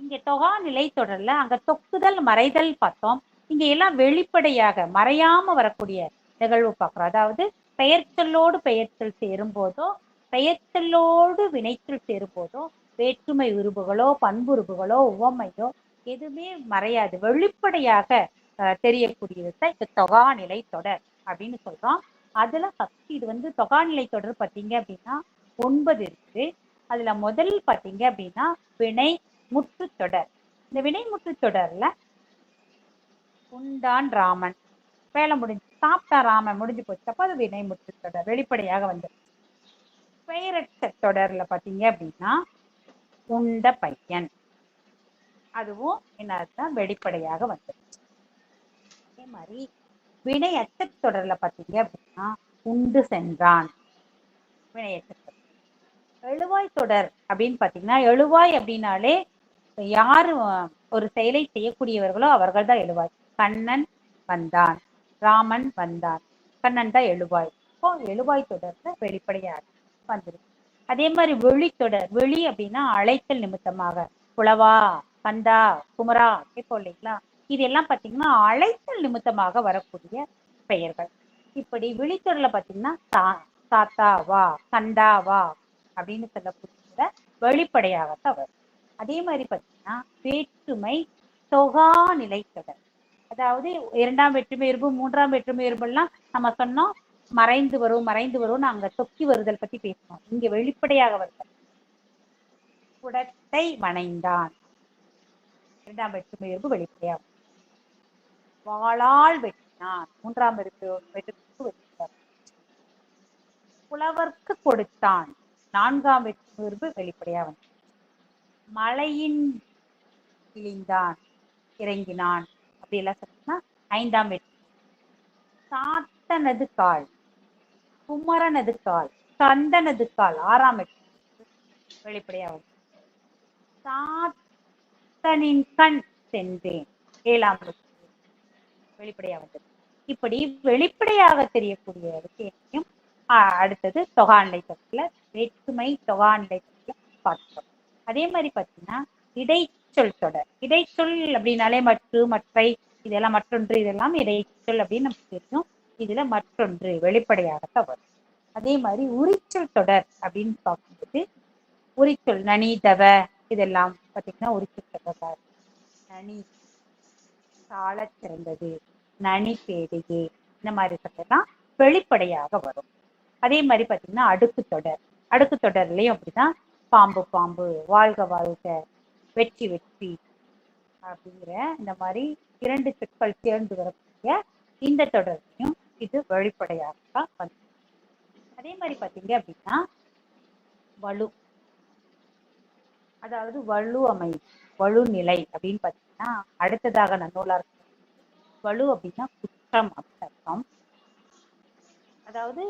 இங்க தொகா நிலை தொடர்ல அங்க தொக்குதல் மறைதல் பார்த்தோம். இங்க எல்லாம் வெளிப்படையாக மறையாம வரக்கூடிய நிகழ்வு பார்க்கிறோம். அதாவது பெயர்ச்சொல்லோடு பெயர்ச்சொல் சேரும் போதோ பெயர்ச்சொல்லோடு வினைச்சொல் சேரும் போதோ வேற்றுமை உருபுகளோ பண்புருபுகளோ உவமையோ எதுவுமே மறையாது, வெளிப்படையாக தெரியக்கூடியது இந்த தொகாநிலை தொடர் அப்படின்னு சொல்றோம். அதுல ஃபர்ஸ்ட் இது வந்து தொகாநிலை தொடர் பார்த்தீங்க அப்படின்னா 9 இருக்கு. அதுல முதல் பார்த்தீங்க அப்படின்னா வினை முற்று தொடர். இந்த வினை முற்று தொடர்ல உண்டான் ராமன், வேலை முடிஞ்சு சாப்பிட்டா ராமன் முடிஞ்சு போச்சு, அப்ப அது வினை முற்று தொடர் வெளிப்படையாக வந்துருச்சு. பெயரற்ற தொடர்ல பார்த்தீங்க அப்படின்னா உண்ட பையன், அதுவும் என்ன வெளிப்படையாக வந்துருச்சு. அதே மாதிரி வினையற்ற தொடர்ல பார்த்தீங்க அப்படின்னா உண்டு சென்றான், வினையற்ற தொடர். எழுவாய் தொடர் அப்படின்னு பார்த்தீங்கன்னா எழுவாய் அப்படின்னாலே யாரு ஒரு செயலை செய்யக்கூடியவர்களோ அவர்கள் தான் எழுவாய். கண்ணன் வந்தான், ராமன் வந்தான், கண்ணன் தான் எழுவாய். இப்போ எழுவாய் தொடர்ல வெளிப்படையாக வந்துருக்கு. அதே மாதிரி வெளி தொடர், வெளி அப்படின்னா அழைத்தல் நிமித்தமாக புலவா கந்தா குமரா கேட்போம் இல்லைங்களா, இதெல்லாம் பார்த்தீங்கன்னா அழைத்தல் நிமித்தமாக வரக்கூடிய பெயர்கள். இப்படி விழித்தொடர்ல பார்த்தீங்கன்னா தாத்தா வா கண்டா வா அப்படின்னு சொல்லக்கூடிய வெளிப்படையாகத்தான் வரும். அதே மாதிரி பார்த்தீங்கன்னா வேற்றுமை தொகா நிலை தொடர். அதாவது 2ஆம் வேற்றுமை இருப்பு 3ஆம் வேற்றுமை இருப்பெல்லாம் நம்ம சொன்னோம் மறைந்து வரும் மறைந்து வரும்னு அங்க தொக்கி வருதல் பத்தி பேசணும். இங்க வெளிப்படையாக வருதல். குடத்தை வணைந்தான், 2ஆம் வேற்றுமை இருப்பு வெளிப்படையாக. வாளால் வெட்டினான், 3ஆம் வேற்றுமை வெட்டினார். புலவர்க்கு கொடுத்தான், 4ஆம் வேற்றுமை இருப்பு வெளிப்படையாக. மலையின் கிழிந்தான் இறங்கினான் அப்படி எல்லாம் சொன்னா 5ஆம் வேற்றுமை. சாத்தனது கால், குமரனது கால், கந்தனது கால் 6ஆம் வேற்றுமை வெளிப்படையாகும். சாத்தனின் கண் சென்றேன் 7ஆம் வேற்றுமை வெளிப்படையாக வந்தது. இப்படி வெளிப்படையாக தெரியக்கூடிய விஷயத்தையும் அடுத்தது தொகாநிலை தொடர்ல வேற்றுமை தொகாநிலை தொடர்ல பார்த்தோம். அதே மாதிரி பார்த்தீங்கன்னா இடைச்சொல் தொடர். இடைச்சொல் அப்படின்னாலே மற்ற மற்றை இதெல்லாம் மற்றொன்று இதெல்லாம் இடைச்சொல் அப்படின்னு நமக்கு தெரியும். இதுல மற்றொன்று வெளிப்படையாகத்தான் வரும். அதே மாதிரி உரிச்சொல் தொடர் அப்படின்னு பார்க்கும்போது உரிச்சொல் நனி தவ இதெல்லாம் பார்த்தீங்கன்னா உரிச்சொல் தொடர். நனி சால சிறந்தது, நனி பேடிகே, இந்த மாதிரி சொல்லலாம் வெளிப்படையாக வரும். அதே மாதிரி பார்த்தீங்கன்னா அடுக்கு தொடர். அடுக்கு தொடர்லையும் அப்படிதான் பாம்பு பாம்பு, வாழ்க வாழ்க, வெற்றி வெற்றி அப்படிங்கிற இந்த மாதிரி 2 சொற்கள் சேர்ந்து வரக்கூடிய இந்த தொடர்லையும் இது வெளிப்படையாக வந்து. அதே மாதிரி பார்த்தீங்க அப்படின்னா வலு, அதாவது வலு அமை வலு நிலை அப்படின்னு பார்த்தீங்கன்னா அடுத்ததாக நன்னூலார் வலு அப்படின்னா குற்றம் அப்படின்னு அர்த்தம். அதாவது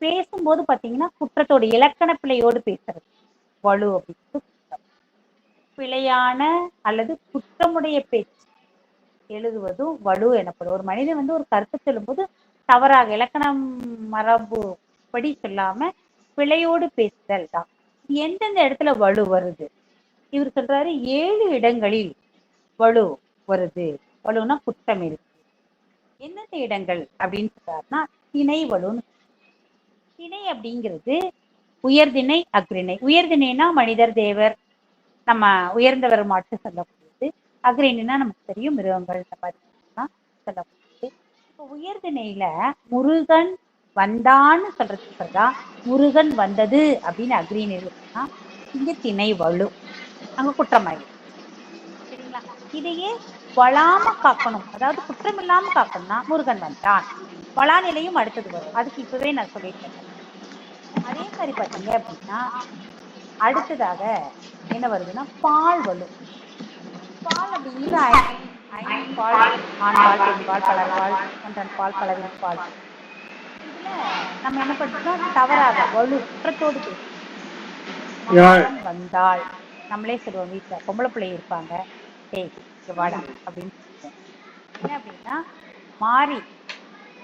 பேசும்போது பார்த்தீங்கன்னா குற்றத்தோட இலக்கண பிழையோடு பேசுறது வலு அப்படின்னு குற்றம். பிழையான அல்லது குற்றமுடைய பேச்சு எழுதுவதும் வலு எனப்படும். ஒரு மனிதன் வந்து ஒரு கருத்து சொல்லும்போது தவறாக இலக்கணம் மரபு படி சொல்லாம பிழையோடு பேசுதல் தான். எந்தெந்த இடத்துல வலு வருது இவர் சொல்றாரு 7 இடங்களில் வலு வருது. வலுன்னா குற்றம் இருக்கு. எந்தெந்த இடங்கள் அப்படின்னு சொல்றாருன்னா திணை வலுன்னு. திணை அப்படிங்கிறது உயர்திணை அக்ரிணை. உயர்திணைனா மனிதர் தேவர் நம்ம உயர்ந்தவர் மட்டும் சொல்லக்கூடியது. அக்ரிணைனா நமக்கு தெரியும் மிருகங்கள் இந்த மாதிரி சொல்லக்கூடியது. இப்போ உயர்திணையில முருகன் வந்தான்னு சொல்றதுக்கு முருகன் வந்தது அப்படின்னு அக்ரிணை இருக்குன்னா இங்க திணை வலு, அங்க குற்றமாயிடும். சரிங்களா? இதையே வளாம காக்கணும், அதாவது குற்றம் இல்லாம காக்கணும்னா முருகன் வந்தான். வளா நிலையும் அடுத்தது வரும், அதுக்கு இப்பவே நான் சொல்லிட்டேன். அதே மாதிரி பாத்தீங்க அப்படின்னா அடுத்ததாக என்ன வருதுன்னா பால் வலு. பால் அப்படிங்கிறது ஐம்பால், ஆண்பால், பெண்பால், பலர்பால், ஒன்றன் பால், பலவின் பால். இதுல நம்ம என்ன பண்றோம், தவறாக வலு குற்றத்தோடு வந்தால் நம்மளே சொல்லுவோம், வீட்டுல பொம்பளை பிள்ளை இருப்பாங்க, ஏய் வாடா அப்படின்னு சொல்லுவோம். என்ன அப்படின்னா மாறி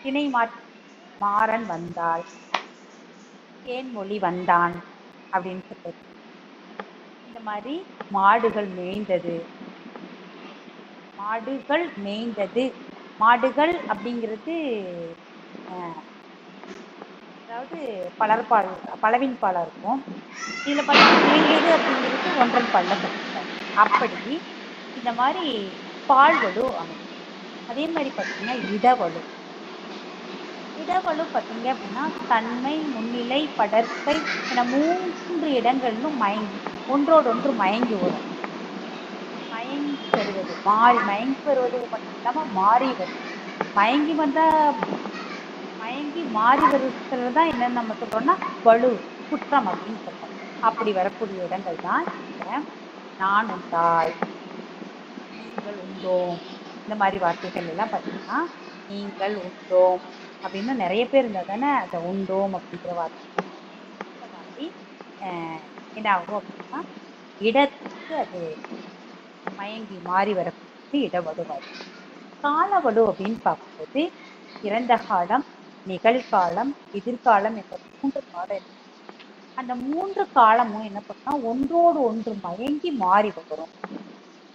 திணை மாற்றி மாறன் வந்தால், தேன்மொழி வந்தான் அப்படின்னு சொல்றது. இந்த மாதிரி மாடுகள் மேய்ந்தது, மாடுகள் மேய்ந்தது. மாடுகள் அப்படிங்கிறது அதாவது பலர்பால், பலவின் பாலா இருக்கும். இதுல பார்த்தீங்கன்னா மேய்ந்தது அப்படிங்கிறது ஒன்றன் பால்ல சொல்லியிருக்காங்க. அப்படி இந்த மாதிரி பால்வலு அமையும். அதே மாதிரி பார்த்தீங்கன்னா இடவலு. இடவலு பார்த்தீங்க அப்படின்னா தன்மை, முன்னிலை, படர்ப்பை என 3 இடங்களிலும் மயங்கி ஒன்றோடொன்று மயங்கி வரும். மயங்கி வருவது, மயங்கி வருவது மட்டும் இல்லாம மாறி வரும். மயங்கி வந்தா மயங்கி மாறி வருகிறது தான் என்னன்னு நம்ம சொல்றோம்னா வலு, குற்றம் அப்படின்னு சொல்றோம். அப்படி வரக்கூடிய இடங்கள் தான் நான் உண்டாய், நீங்கள் உண்டோம், இந்த மாதிரி வார்த்தைகள் எல்லாம் பார்த்தீங்கன்னா நீங்கள் உண்டோம் அப்படின்னு நிறைய பேர் இருந்தா தானே அந்த உண்டோம் அப்படிங்கிற வார்த்தை. இந்த மாதிரி என்ன ஆகும் அப்படின்னா இடத்துக்கு அது மயங்கி மாறி வரக்கூடிய இடவலுவாய். காலவலு அப்படின்னு பார்க்கும்போது இறந்த காலம், நிகழ்காலம், எதிர்காலம் என்ற 3 காலம் இருக்கு. அந்த 3 காலமும் என்ன பண்ணா ஒன்றோடு ஒன்று மயங்கி மாறி வரும்.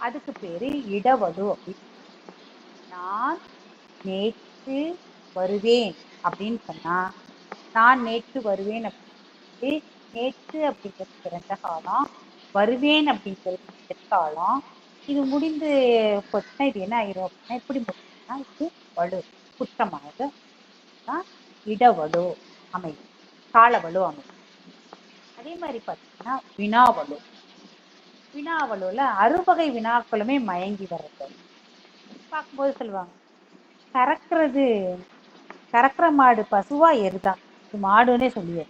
அதுக்கு பேரு இடவலு அப்படின்னு. நான் நேற்று வருவேன் அப்படின்னு சொன்னா நான் நேற்று வருவேன் அப்படிங்கிறது நேற்று அப்படிங்கிறது இறந்த காலம், வருவேன் அப்படிங்கிறது எதிர்காலம். இது முடிந்து போச்சுன்னா இது என்ன ஆயிரும் அப்படின்னா எப்படி முடியும்னா இது வலு, குற்றமாக இடவலு அமையும், காலவலு அமையும். அதே மாதிரி பார்த்தீங்கன்னா வினாவலு. வினாவலுல அறுவகை வினாக்களுமே மயங்கி வர்றது. பார்க்கும்போது சொல்லுவாங்க கறக்கிற மாடு பசுவா எருதா, இது மாடுன்னே சொல்லுவேன்.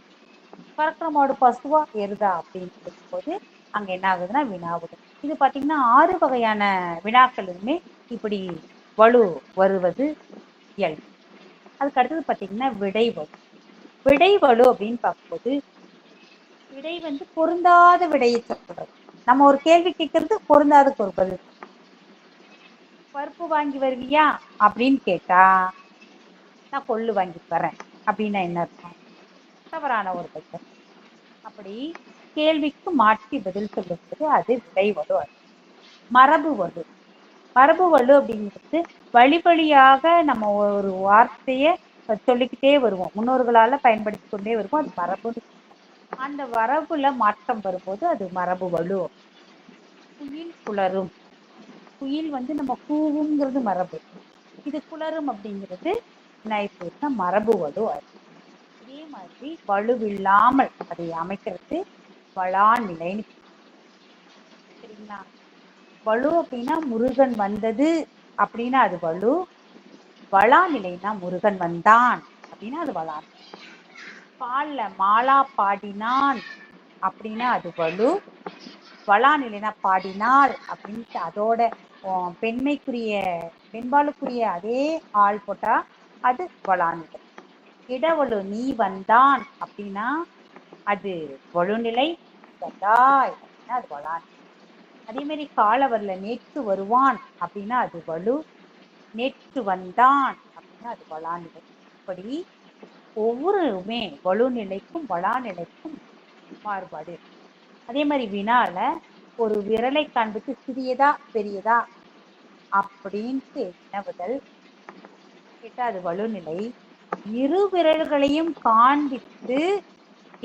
கறக்கிற மாடு பசுவா எருதா அப்படின்னு சொல்லும்போது அங்க என்ன ஆகுதுன்னா வினாவலு. இது பார்த்தீங்கன்னா 6 வகையான வினாக்களுமே இப்படி வலு வருவது இயல்பு. அதுக்கு அடுத்தது பார்த்தீங்கன்னா விடைவலு. விடைவலு அப்படின்னு பார்க்கும்போது விடை பொருந்தாத விடையை சொல்றது. நம்ம ஒரு கேள்வி கேட்கறது பொருந்தாதுக்கு ஒரு பதில். பருப்பு வாங்கி வருவியா அப்படின்னு கேட்டா நான் கொள்ளு வாங்கிட்டு வரேன் அப்படின்னா என்ன அர்த்தம், தவறான ஒரு பதில். அப்படி கேள்விக்கு மாற்றி பதில் சொல்லும்போது அது விடைவலு. மரபு வலு. மரபு வலு அப்படிங்கிறது வழி வழியாக நம்ம ஒரு வார்த்தையை சொல்லிக்கிட்டே வருவோம், முன்னோர்களால பயன்படுத்தி கொண்டே வருவோம், அது மரபு. அந்த வரவுல மாற்றம் வரும்போது அது மரபு வலு. குயில் குளரும். குயில் நம்ம கூவுங்கிறது மரபு, இது குளரும் அப்படிங்கிறது மரபு வலு. இதே மாதிரி வலுவில்லாமல் அதை அமைக்கிறது வளா நிலைன்னு. சரிங்களா? வலு அப்படின்னா முருகன் வந்தது அப்படின்னா அது வலு. வளா நிலைன்னா முருகன் வந்தான் அப்படின்னா அது வளா. பால்ல மாலா பாடினான் அப்படின்னா அது வலு. வளா நிலைனா பாடினாள் அப்படின்ட்டு அதோட பெண்பாலுக்குரிய அதே ஆள் போட்டா அது வளா நிலை. இடவலு நீ வந்தான் அப்படின்னா அது வலுநிலை. வந்தாய் அப்படின்னா அது வளா நிலை. அதே மாதிரி காலவர்ல நேற்று வருவான் அப்படின்னா அது வலு. நேற்று வந்தான் அப்படின்னா அது வளா நிலை. இப்படி ஒவ்வொருமே வலு நிலைக்கும் வளா நிலைக்கும் மாறுபாடு. அதே மாதிரி வினால ஒரு விரலை காண்பித்து சிறியதா பெரியதா அப்படின்ட்டு வினவுதல் கேட்டா அது வலுநிலை. இரு விரல்களையும் காண்பித்து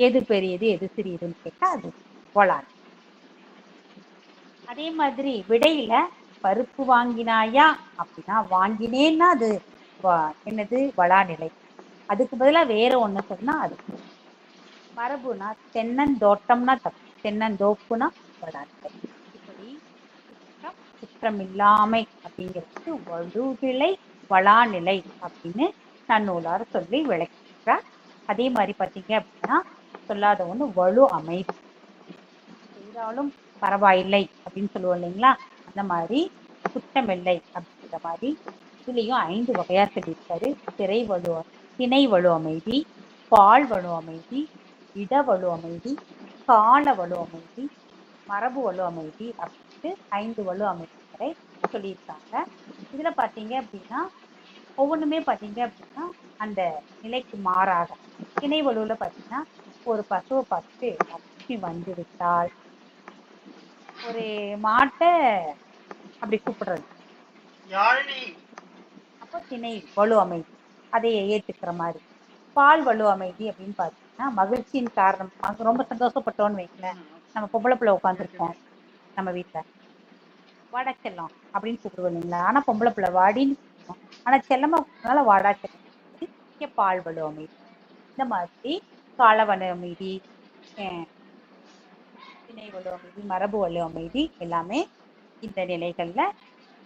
எது பெரியது எது சிறியதுன்னு கேட்டா அது வளான். அதே மாதிரி விடையில பருப்பு வாங்கினாயா அப்படின்னா வாங்கினேன்னா அது என்னது வளாநிலை. அதுக்கு பதிலா வேற ஒண்ணு சொன்னா அது மரபுனா தென்னந்தோட்டம்னா தப்பு, தென்னந்தோப்புனா வளாநிலை. இப்படி குற்றம் குற்றமில்லாமை அப்படிங்கிறதுக்கு வழுவிலை வளாநிலை அப்படின்னு நன்னூலார் சொல்லி விளக்கிறார். அதே மாதிரி பார்த்தீங்க அப்படின்னா சொல்லாத ஒண்ணு வலு அமைதி, செய்தாலும் பரவாயில்லை அப்படின்னு சொல்லுவோம் இல்லைங்களா, அந்த மாதிரி குற்றமில்லை அப்படிங்கிற மாதிரி இதுலயும் 5 வகையா சொல்லியிருக்காரு. திணை வலு அமைதி, பால் வலு அமைதி, இட வலு அமைதி, கால வலு அமைதி, மரபு வலு அமைதி அப்படின்ட்டு 5 வலு அமைதிகளை சொல்லியிருக்காங்க. இதுல பாத்தீங்க அப்படின்னா ஒவ்வொன்றுமே பார்த்தீங்க அப்படின்னா அந்த நிலைக்கு மாறாக திணை வலுவில் பார்த்தீங்கன்னா ஒரு பசுவை பார்த்துட்டு லட்சுமி வந்து விட்டால், ஒரு மாட்டை அப்படி கூப்பிடுறது, அப்போ திணை வலு அமைதி அதை ஏற்றுக்கிற மாதிரி. பால் வலு அமைதி அப்படின்னு பார்த்தீங்கன்னா மகிழ்ச்சியின் காரணமாக ரொம்ப சந்தோஷப்பட்டோன்னு வைங்களேன், நம்ம பொம்பளை பிள்ளை உட்காந்துருக்கோம் நம்ம வீட்டில், வாடா செல்லம் அப்படின்னு கூப்பிடுவோம் இல்லைங்களா, ஆனால் பொம்பளை பிள்ளை வாடின்னு கூப்பிடுவோம், ஆனால் செல்லமா கூப்பிட்டனால வாடா செல்லம். இங்கே பால் வலு அமைதி. இந்த மாதிரி காலவன அமைதி, திணை வலு அமைதி, மரபு வலு அமைதி எல்லாமே இந்த நிலைகள்ல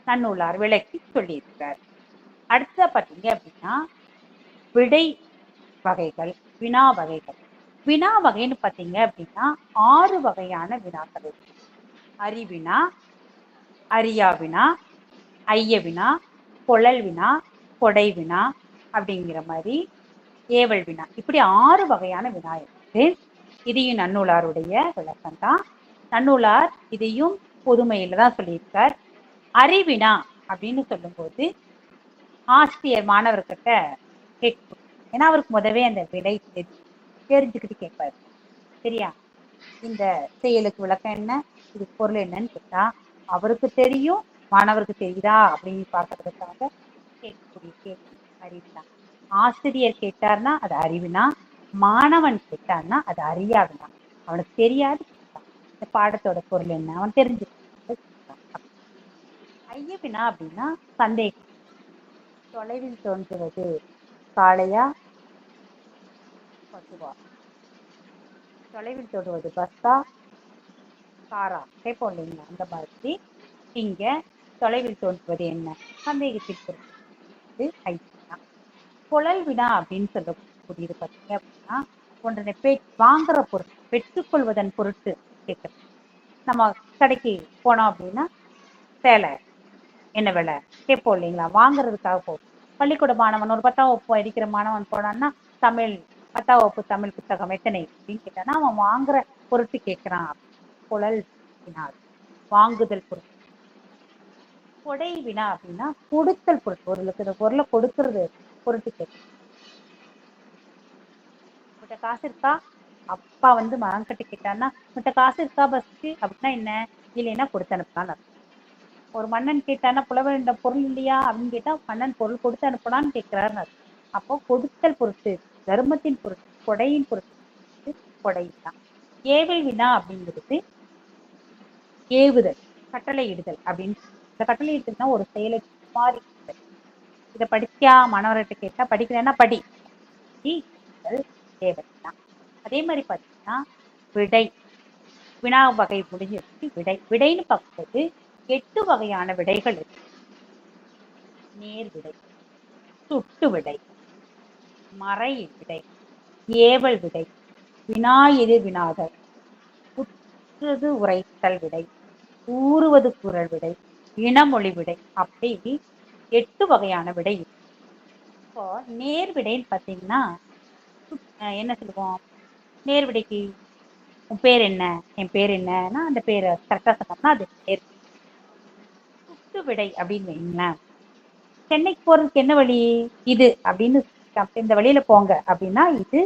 நன்னூலார் விளக்கி சொல்லியிருக்கிறார். அடுத்த பார்த்தீங்க அப்படின்னா விடை வகைகள், வினா வகைகள். வினா வகைன்னு பார்த்தீங்க அப்படின்னா 6 வகையான வினாக்கள் இருக்கு. அறிவினா, அறியா வினா, ஐய வினா, கொழல் வினா, கொடை வினா அப்படிங்கிற மாதிரி ஏவல் வினா, இப்படி 6 வகையான வினா இருக்கு. இதையும் நன்னூலாருடைய விளக்கம் தான். நன்னூலார் இதையும் பொதுமையில தான் சொல்லியிருக்கார். அறிவினா அப்படின்னு சொல்லும்போது ஆசிரியர் மாணவர்கிட்ட கேட்கும், ஏன்னா அவருக்கு முதவே அந்த விடை தெரிஞ்சுக்கிட்டு கேட்பாரு. சரியா, இந்த செயலுக்கு விளக்கம் என்ன, இது பொருள் என்னன்னு கேட்டா அவருக்கு தெரியும், மாணவருக்கு தெரியுதா அப்படின்னு பார்க்கறதுக்காக கேட்கக்கூடிய கேள்வி அறிவினா. ஆசிரியர் கேட்டார்னா அது அறிவினா, மாணவன் கேட்டார்னா அது அறியாவினா. அவனுக்கு தெரியாது, இந்த பாடத்தோட பொருள் என்ன அவன் தெரிஞ்சுக்கிட்டு. ஐயவினா அப்படின்னா சந்தேகம். தொலைவில் தோன்றுவது காளையா பசுவா, தொலைவில் தோன்றுவது பஸ்தா காரா கேட்போம் இல்லைங்களா, அந்த மாதிரி இங்க தொலைவில் தோன்றுவது என்ன, சந்தேகத்தில் பொறுத்து ஐயவினா. குழல் வினா அப்படின்னு சொல்லக்கூடியது பார்த்தீங்க அப்படின்னா ஒன்றை வாங்குற பொருள் பெற்றுக்கொள்வதன் பொருட்டு கேட்கறது. நம்ம கடைக்கு போனோம் அப்படின்னா சேலை என்ன விலை கேட்போம் இல்லைங்களா, வாங்குறதுக்காக போகும். பள்ளிக்கூட மாணவன் ஒரு 10ஆம் வகுப்பு படிக்கிற மாணவன் போனான்னா தமிழ் 10ஆம் வகுப்பு தமிழ் புத்தகம் எத்தனை அப்படின்னு கேட்டான்னா அவன் வாங்குற பொருட்டு கேட்கிறான். குழல் வினா, வாங்குதல் பொருட்டு. கொடை வினா அப்படின்னா கொடுத்தல் பொருட்டு, பொருளுக்கு இந்த பொருளை கொடுக்கறது பொருட்டு கேட்கணும். உங்கள்கிட்ட காசு இருக்கா, அப்பா வந்து மரம் கட்டி கேட்டான்னா உங்கள்கிட்ட காசு இருக்கா பஸ்க்கு அப்படின்னா என்ன, இல்லைன்னா கொடுத்து அனுப்பலான்னு அர்த்தம். ஒரு மன்னன் கேட்டான்னா புலவன் பொருள் இல்லையா அப்படின்னு கேட்டா மன்னன் பொருள் கொடுத்து அனுப்பலான்னு கேட்கிறாருன்னு அர்த்தம். அப்போ கொடுத்தல் பொருட்டு, தர்மத்தின் பொருட்டு, கொடையின் பொருட்டு கொடை வினா. ஏவல் வினா அப்படிங்கிறது ஏவுதல், கட்டளை இடுதல் அப்படின்னு. இந்த கட்டளை இடுதல்னா ஒரு செயலை மாறி இதை படிச்சா மாணவர்கிட்ட கேட்டா படிக்கிறேன்னா படி ஏவல் வினா. அதே மாதிரி பார்த்தீங்கன்னா விடை வினா வகை முடிஞ்சிருக்கு. விடை விடைன்னு பார்க்கும்போது 8 வகையான விடைகள் இருக்கு. நேர் விடை, சுட்டு விடை, மறை விடை, ஏவல் விடை, வினா எதிர் வினாதல், குற்றது உரைத்தல் விடை, கூறுவது குரல் விடை, இனமொழி விடை, அப்படி 8 வகையான விடை இருக்கு. இப்போ நேர் விடைன்னு பார்த்தீங்கன்னா என்ன சொல்லுவோம், நேர் விடைக்கு உன் பேர் என்ன, என் பேர் என்னன்னா அந்த பேரை கரெக்டாக சொன்னோம்னா அது நேர். சுட்டு விடை அப்படின்னு வைங்களேன், சென்னைக்கு போறதுக்கு என்ன வழி இது அப்படின்னு இந்த வழியில போங்க அப்படின்னா இது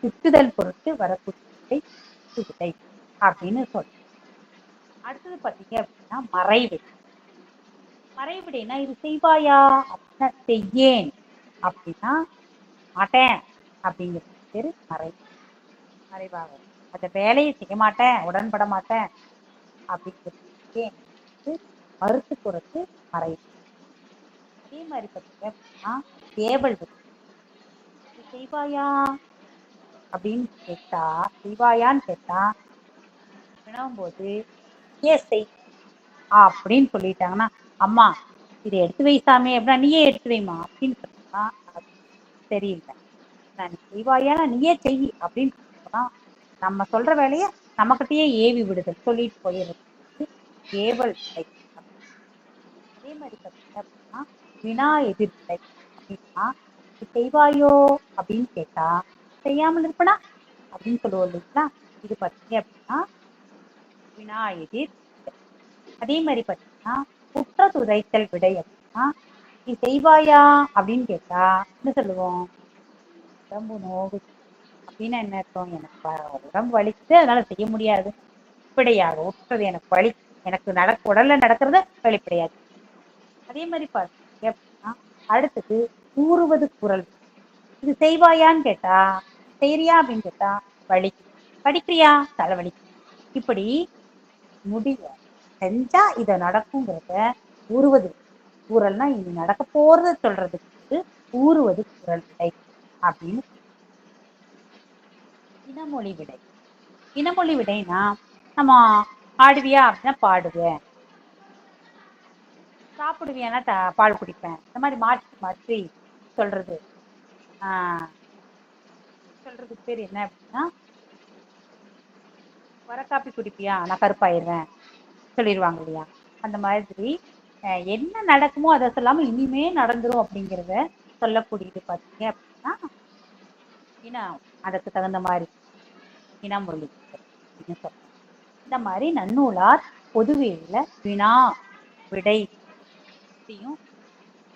சுற்றுதல் பொருட்டு வரக்கூடிய விடை அப்படின்னு சொல்றோம். அடுத்தது பார்த்தீங்க அப்படின்னா மறைவிடை. மறைவிடைனா இது செய்வாயா அப்படின்னா செய்யேன் அப்படின்னா மாட்டேன் அப்படிங்கிறது பேரு மறைவாகும். அந்த வேலையை செய்ய மாட்டேன், உடன்பட மாட்டேன் அப்படிங்கிறது மறுத்து கூறது மறைவு. அதே மாதிரி பார்த்தீங்க அப்படின்னா ஏவல் விடு. செய்வாயா அப்படின்னு கேட்டா, செய்வாயான்னு கேட்டா வினவும் போது ஏன் செய் அப்படின்னு சொல்லிட்டாங்கன்னா, அம்மா இதை எடுத்து வைசாமே அப்படின்னா நீயே எடுத்து வைமா அப்படின்னு சொன்னா சரியில்லை. நான் செய்வாயா நீயே செய் அப்படின்னு சொன்னா நம்ம சொல்ற வேலைய நம்மகிட்டயே ஏவி விடுதல், சொல்லிட்டு போயிடுறது ஏவல் விடை. அதே மாதிரி பார்த்தீங்க அப்படின்னா வினா எதிர்விடை அப்படின்னா செய்வாயோ அப்படின்னு கேட்டா செய்யாமல் இருப்பனா அப்படின்னு சொல்லுவோம் இல்லைங்களா. இது பார்த்தீங்க அப்படின்னா வினா எதிர். அதே மாதிரி பார்த்தீங்கன்னா குற்ற துரைத்தல் விடை அப்படின்னா நீ செய்வாயா அப்படின்னு கேட்டா என்ன சொல்லுவோம், உடம்பு நோவு அப்படின்னு என்ன அர்த்தம், எனக்கு உடம்பு வலிக்குது அதனால செய்ய முடியாது. வெளிப்படையாக உற்றது எனக்கு வலி, எனக்கு உடல்ல நடக்கிறத வெளிப்படையாது. அதே மாதிரி பார்த்தீங்க அப்படின்னா அடுத்தது கூறுவது குரல். இது செய்வாயான்னு கேட்டா செய்யறியா அப்படின்னு கேட்டா வலிக்கு, படிக்கிறியா தலைவலி. இப்படி முடிய செஞ்சா இதை நடக்குங்கிறத கூறுவது. கூறல்னா இனி நடக்க போறத சொல்றதுக்கு கூறுவது குரல் விடை அப்படின்னு. இனமொழி விடை. இனமொழி விடைனா நம்ம ஆடுவியா அப்படின்னா பாடுவேன், சாப்பிடுவியானா பால் குடிப்பேன், இந்த மாதிரி மாற்றி மாற்றி சொல்றது. சொல்றதுக்கு பேர் என்ன அப்படின்னா வர காப்பி குடிப்பியா நான் கருப்பாயிருவேன் சொல்லிடுவாங்க இல்லையா. அந்த மாதிரி என்ன நடக்குமோ அதை சொல்லாம இனிமே நடந்துரும் அப்படிங்கிறத சொல்லக்கூடியது பார்த்தீங்க அப்படின்னா இனம், அதுக்கு தகுந்த மாதிரி இனமொழி அப்படின்னு சொல்றோம். இந்த மாதிரி நன்னூலார் பொதுவியல்ல வினா விடை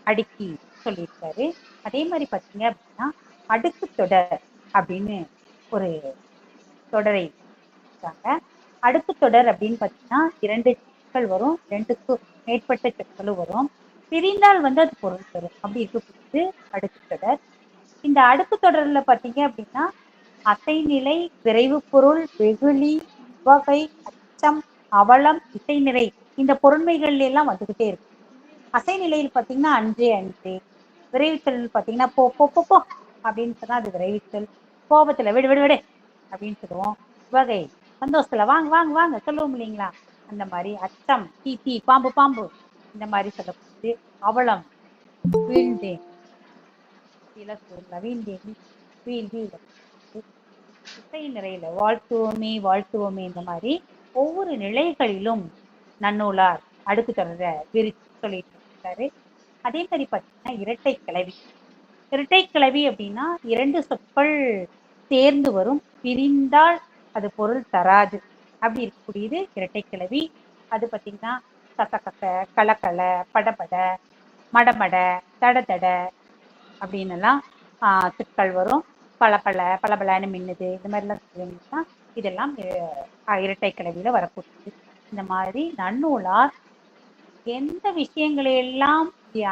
அடுக்கி சொல்லியிருக்காரு. அதே மாதிரி பார்த்தீங்க அப்படின்னா அடுக்கு தொடர் அப்படின்னு ஒரு தொடரை இருக்காங்க. அடுக்கு தொடர் அப்படின்னு பார்த்தீங்கன்னா 2 சொற்கள் வரும், 2க்கு மேற்பட்ட சொற்களும் வரும். பிரிந்தால் அது பொருள் தரும். அப்படி இருக்கக்கூடியது அடுக்கு தொடர். இந்த அடுக்கு தொடர்ல பார்த்தீங்க அப்படின்னா அசைநிலை, விரைவு பொருள், வெகுளி, உவகை, அச்சம், அவலம், இசைநிறை இந்த பொருண்மைகள் எல்லாம் வந்துகிட்டே இருக்கு. அசைநிலையில் பார்த்தீங்கன்னா அன்றே அன்றே, விரைவுச்சொல் பார்த்தீங்கன்னா போ போ போ போ அப்படின்னு சொன்னா அது விரைவுச்சொல். கோபத்துல விடு விடு விடு அப்படின்னு சொல்லுவோம். உவகை சந்தோஷத்துல வாங்க வாங்க வாங்க சொல்லுவோம் இல்லைங்களா. அந்த மாதிரி அச்சம் தீ தீ பாம்பு பாம்பு இந்த மாதிரி சொல்லப்படுது. அவலம் வீழ்ந்தேன் வீழ்ந்தேன் வீழ்ந்து இசை நிறையில வாழ்த்துவோமே வாழ்த்துவோமே இந்த மாதிரி ஒவ்வொரு நிலைகளிலும் நன்னூலார் அடுக்கு தொடர விரிச்சு சொல்லிட்டு இருக்காரு. அதே மாதிரி பார்த்தீங்கன்னா இரட்டை கிளவி. இரட்டை கிளவி அப்படின்னா 2 சொற்கள் சேர்ந்து வரும், பிரிந்தால் அது பொருள் தராது. அப்படி இருக்கக்கூடியது இரட்டை கிளவி. அது பார்த்தீங்கன்னா கசகச, கலக்கல, படபட, மடமட, தட தட அப்படின்னு எல்லாம் சொற்கள் வரும். பளபள பளபளன்னு மின்னுது இந்த மாதிரிலாம் சொல்லுவீங்கன்னா இதெல்லாம் இரட்டை கிளவியில வரக்கூடியது. இந்த மாதிரி நன்னூலார் எந்த விஷயங்களையெல்லாம்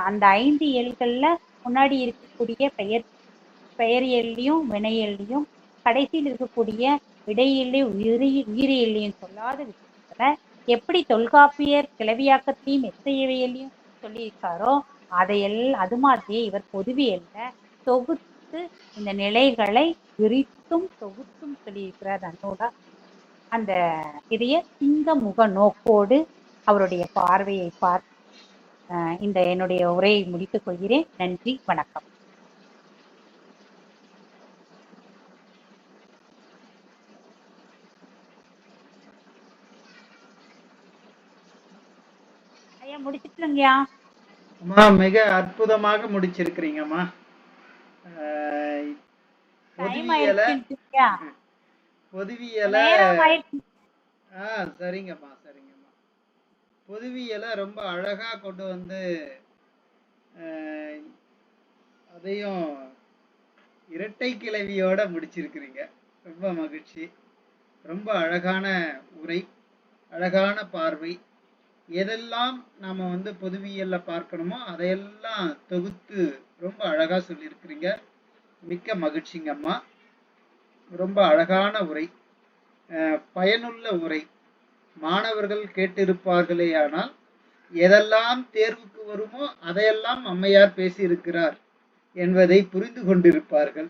அந்த 5 இயல்கள்ல முன்னாடி இருக்கக்கூடிய பெயரியல்லையும் வினையல்லையும் கடைசியில் இருக்கக்கூடிய இடையிலையும் உயிரியல்லையும் சொல்லாத விஷயங்களை எப்படி தொல்காப்பியர் கிளவியாக்கத்தையும் எத்தையவையிலையும் சொல்லியிருக்காரோ அது மாதிரியே இவர் பொதுவியல்ல தொகுத்து இந்த நிலைகளை விரித்தும் தொகுத்தும் சொல்லியிருக்கிறார் நன்னூலார். அந்த இதைய சிங்க முக நோக்கோடு அவருடைய பார்வையை பார்த்து இந்த என்னுடைய உரையை முடித்துக் கொள்கிறேன். நன்றி, வணக்கம். ஐயா முடிச்சுட்டுங்கய்யா. அம்மா மிக அற்புதமாக முடிச்சிருக்கிறீங்கம்மா. பொதுவியல சரிங்கம்மா சரிங்கம்மா. பொதுவியலை ரொம்ப அழகா கொண்டு வந்து அதையும் இரட்டை கிளவியோட முடிச்சிருக்கிறீங்க. ரொம்ப மகிழ்ச்சி. ரொம்ப அழகான உரை, அழகான பார்வை. எதெல்லாம் நாம பொதுவியல்ல பார்க்கணுமோ அதையெல்லாம் தொகுத்து ரொம்ப அழகா சொல்லியிருக்கிறீங்க. மிக்க மகிழ்ச்சிங்க அம்மா. ரொம்ப அழகான உரை, பயனுள்ள உரை. மாணவர்கள் கேட்டிருப்பார்களேயானால் எதெல்லாம் தேர்வுக்கு வருமோ அதையெல்லாம் அம்மையார் பேசியிருக்கிறார் என்பதை புரிந்து கொண்டிருப்பார்கள்.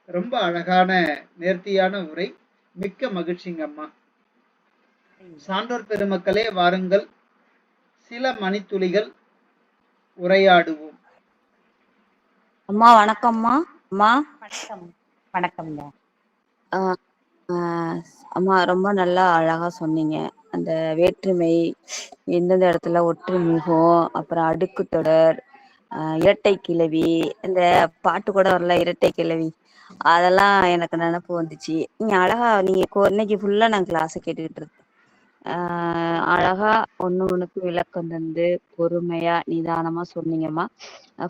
ரொம்ப அழகான நேர்த்தியான உரை. மிக்க மகிழ்ச்சிங்க அம்மா. சான்றோர் பெருமக்களே, வாருங்கள், சில மணித்துளிகள் உரையாடுவோம். அம்மா வணக்கம்மா. அம்மா வணக்கம். வணக்கம்ங்க. ஆஹ் ஆஹ் அம்மா ரொம்ப நல்லா அழகா சொன்னீங்க. அந்த வேற்றுமை எந்தெந்த இடத்துல ஒற்றுமிகும், அப்புறம் அடுக்கு தொடர், இரட்டை கிளவி, இந்த பாட்டு கூட வரல இரட்டை கிளவி, அதெல்லாம் எனக்கு நினப்பு வந்துச்சு. நீங்க அழகா இன்னைக்கு ஃபுல்லா நான் கிளாஸை கேட்டுக்கிட்டு இருக்கேன். அழகா ஒண்ணுக்கு விளக்கம் தந்து பொறுமையா நிதானமா சொன்னீங்கம்மா.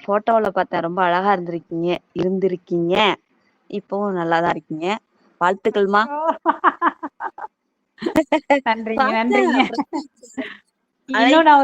போட்டோல பார்த்தேன், ரொம்ப அழகா இருந்திருக்கீங்க. இப்பவும் நல்லாதான் இருக்கீங்க. வாழ்த்துக்கள்மா. நன்றிங்க. பார்த்தேன். இன்னும் நான்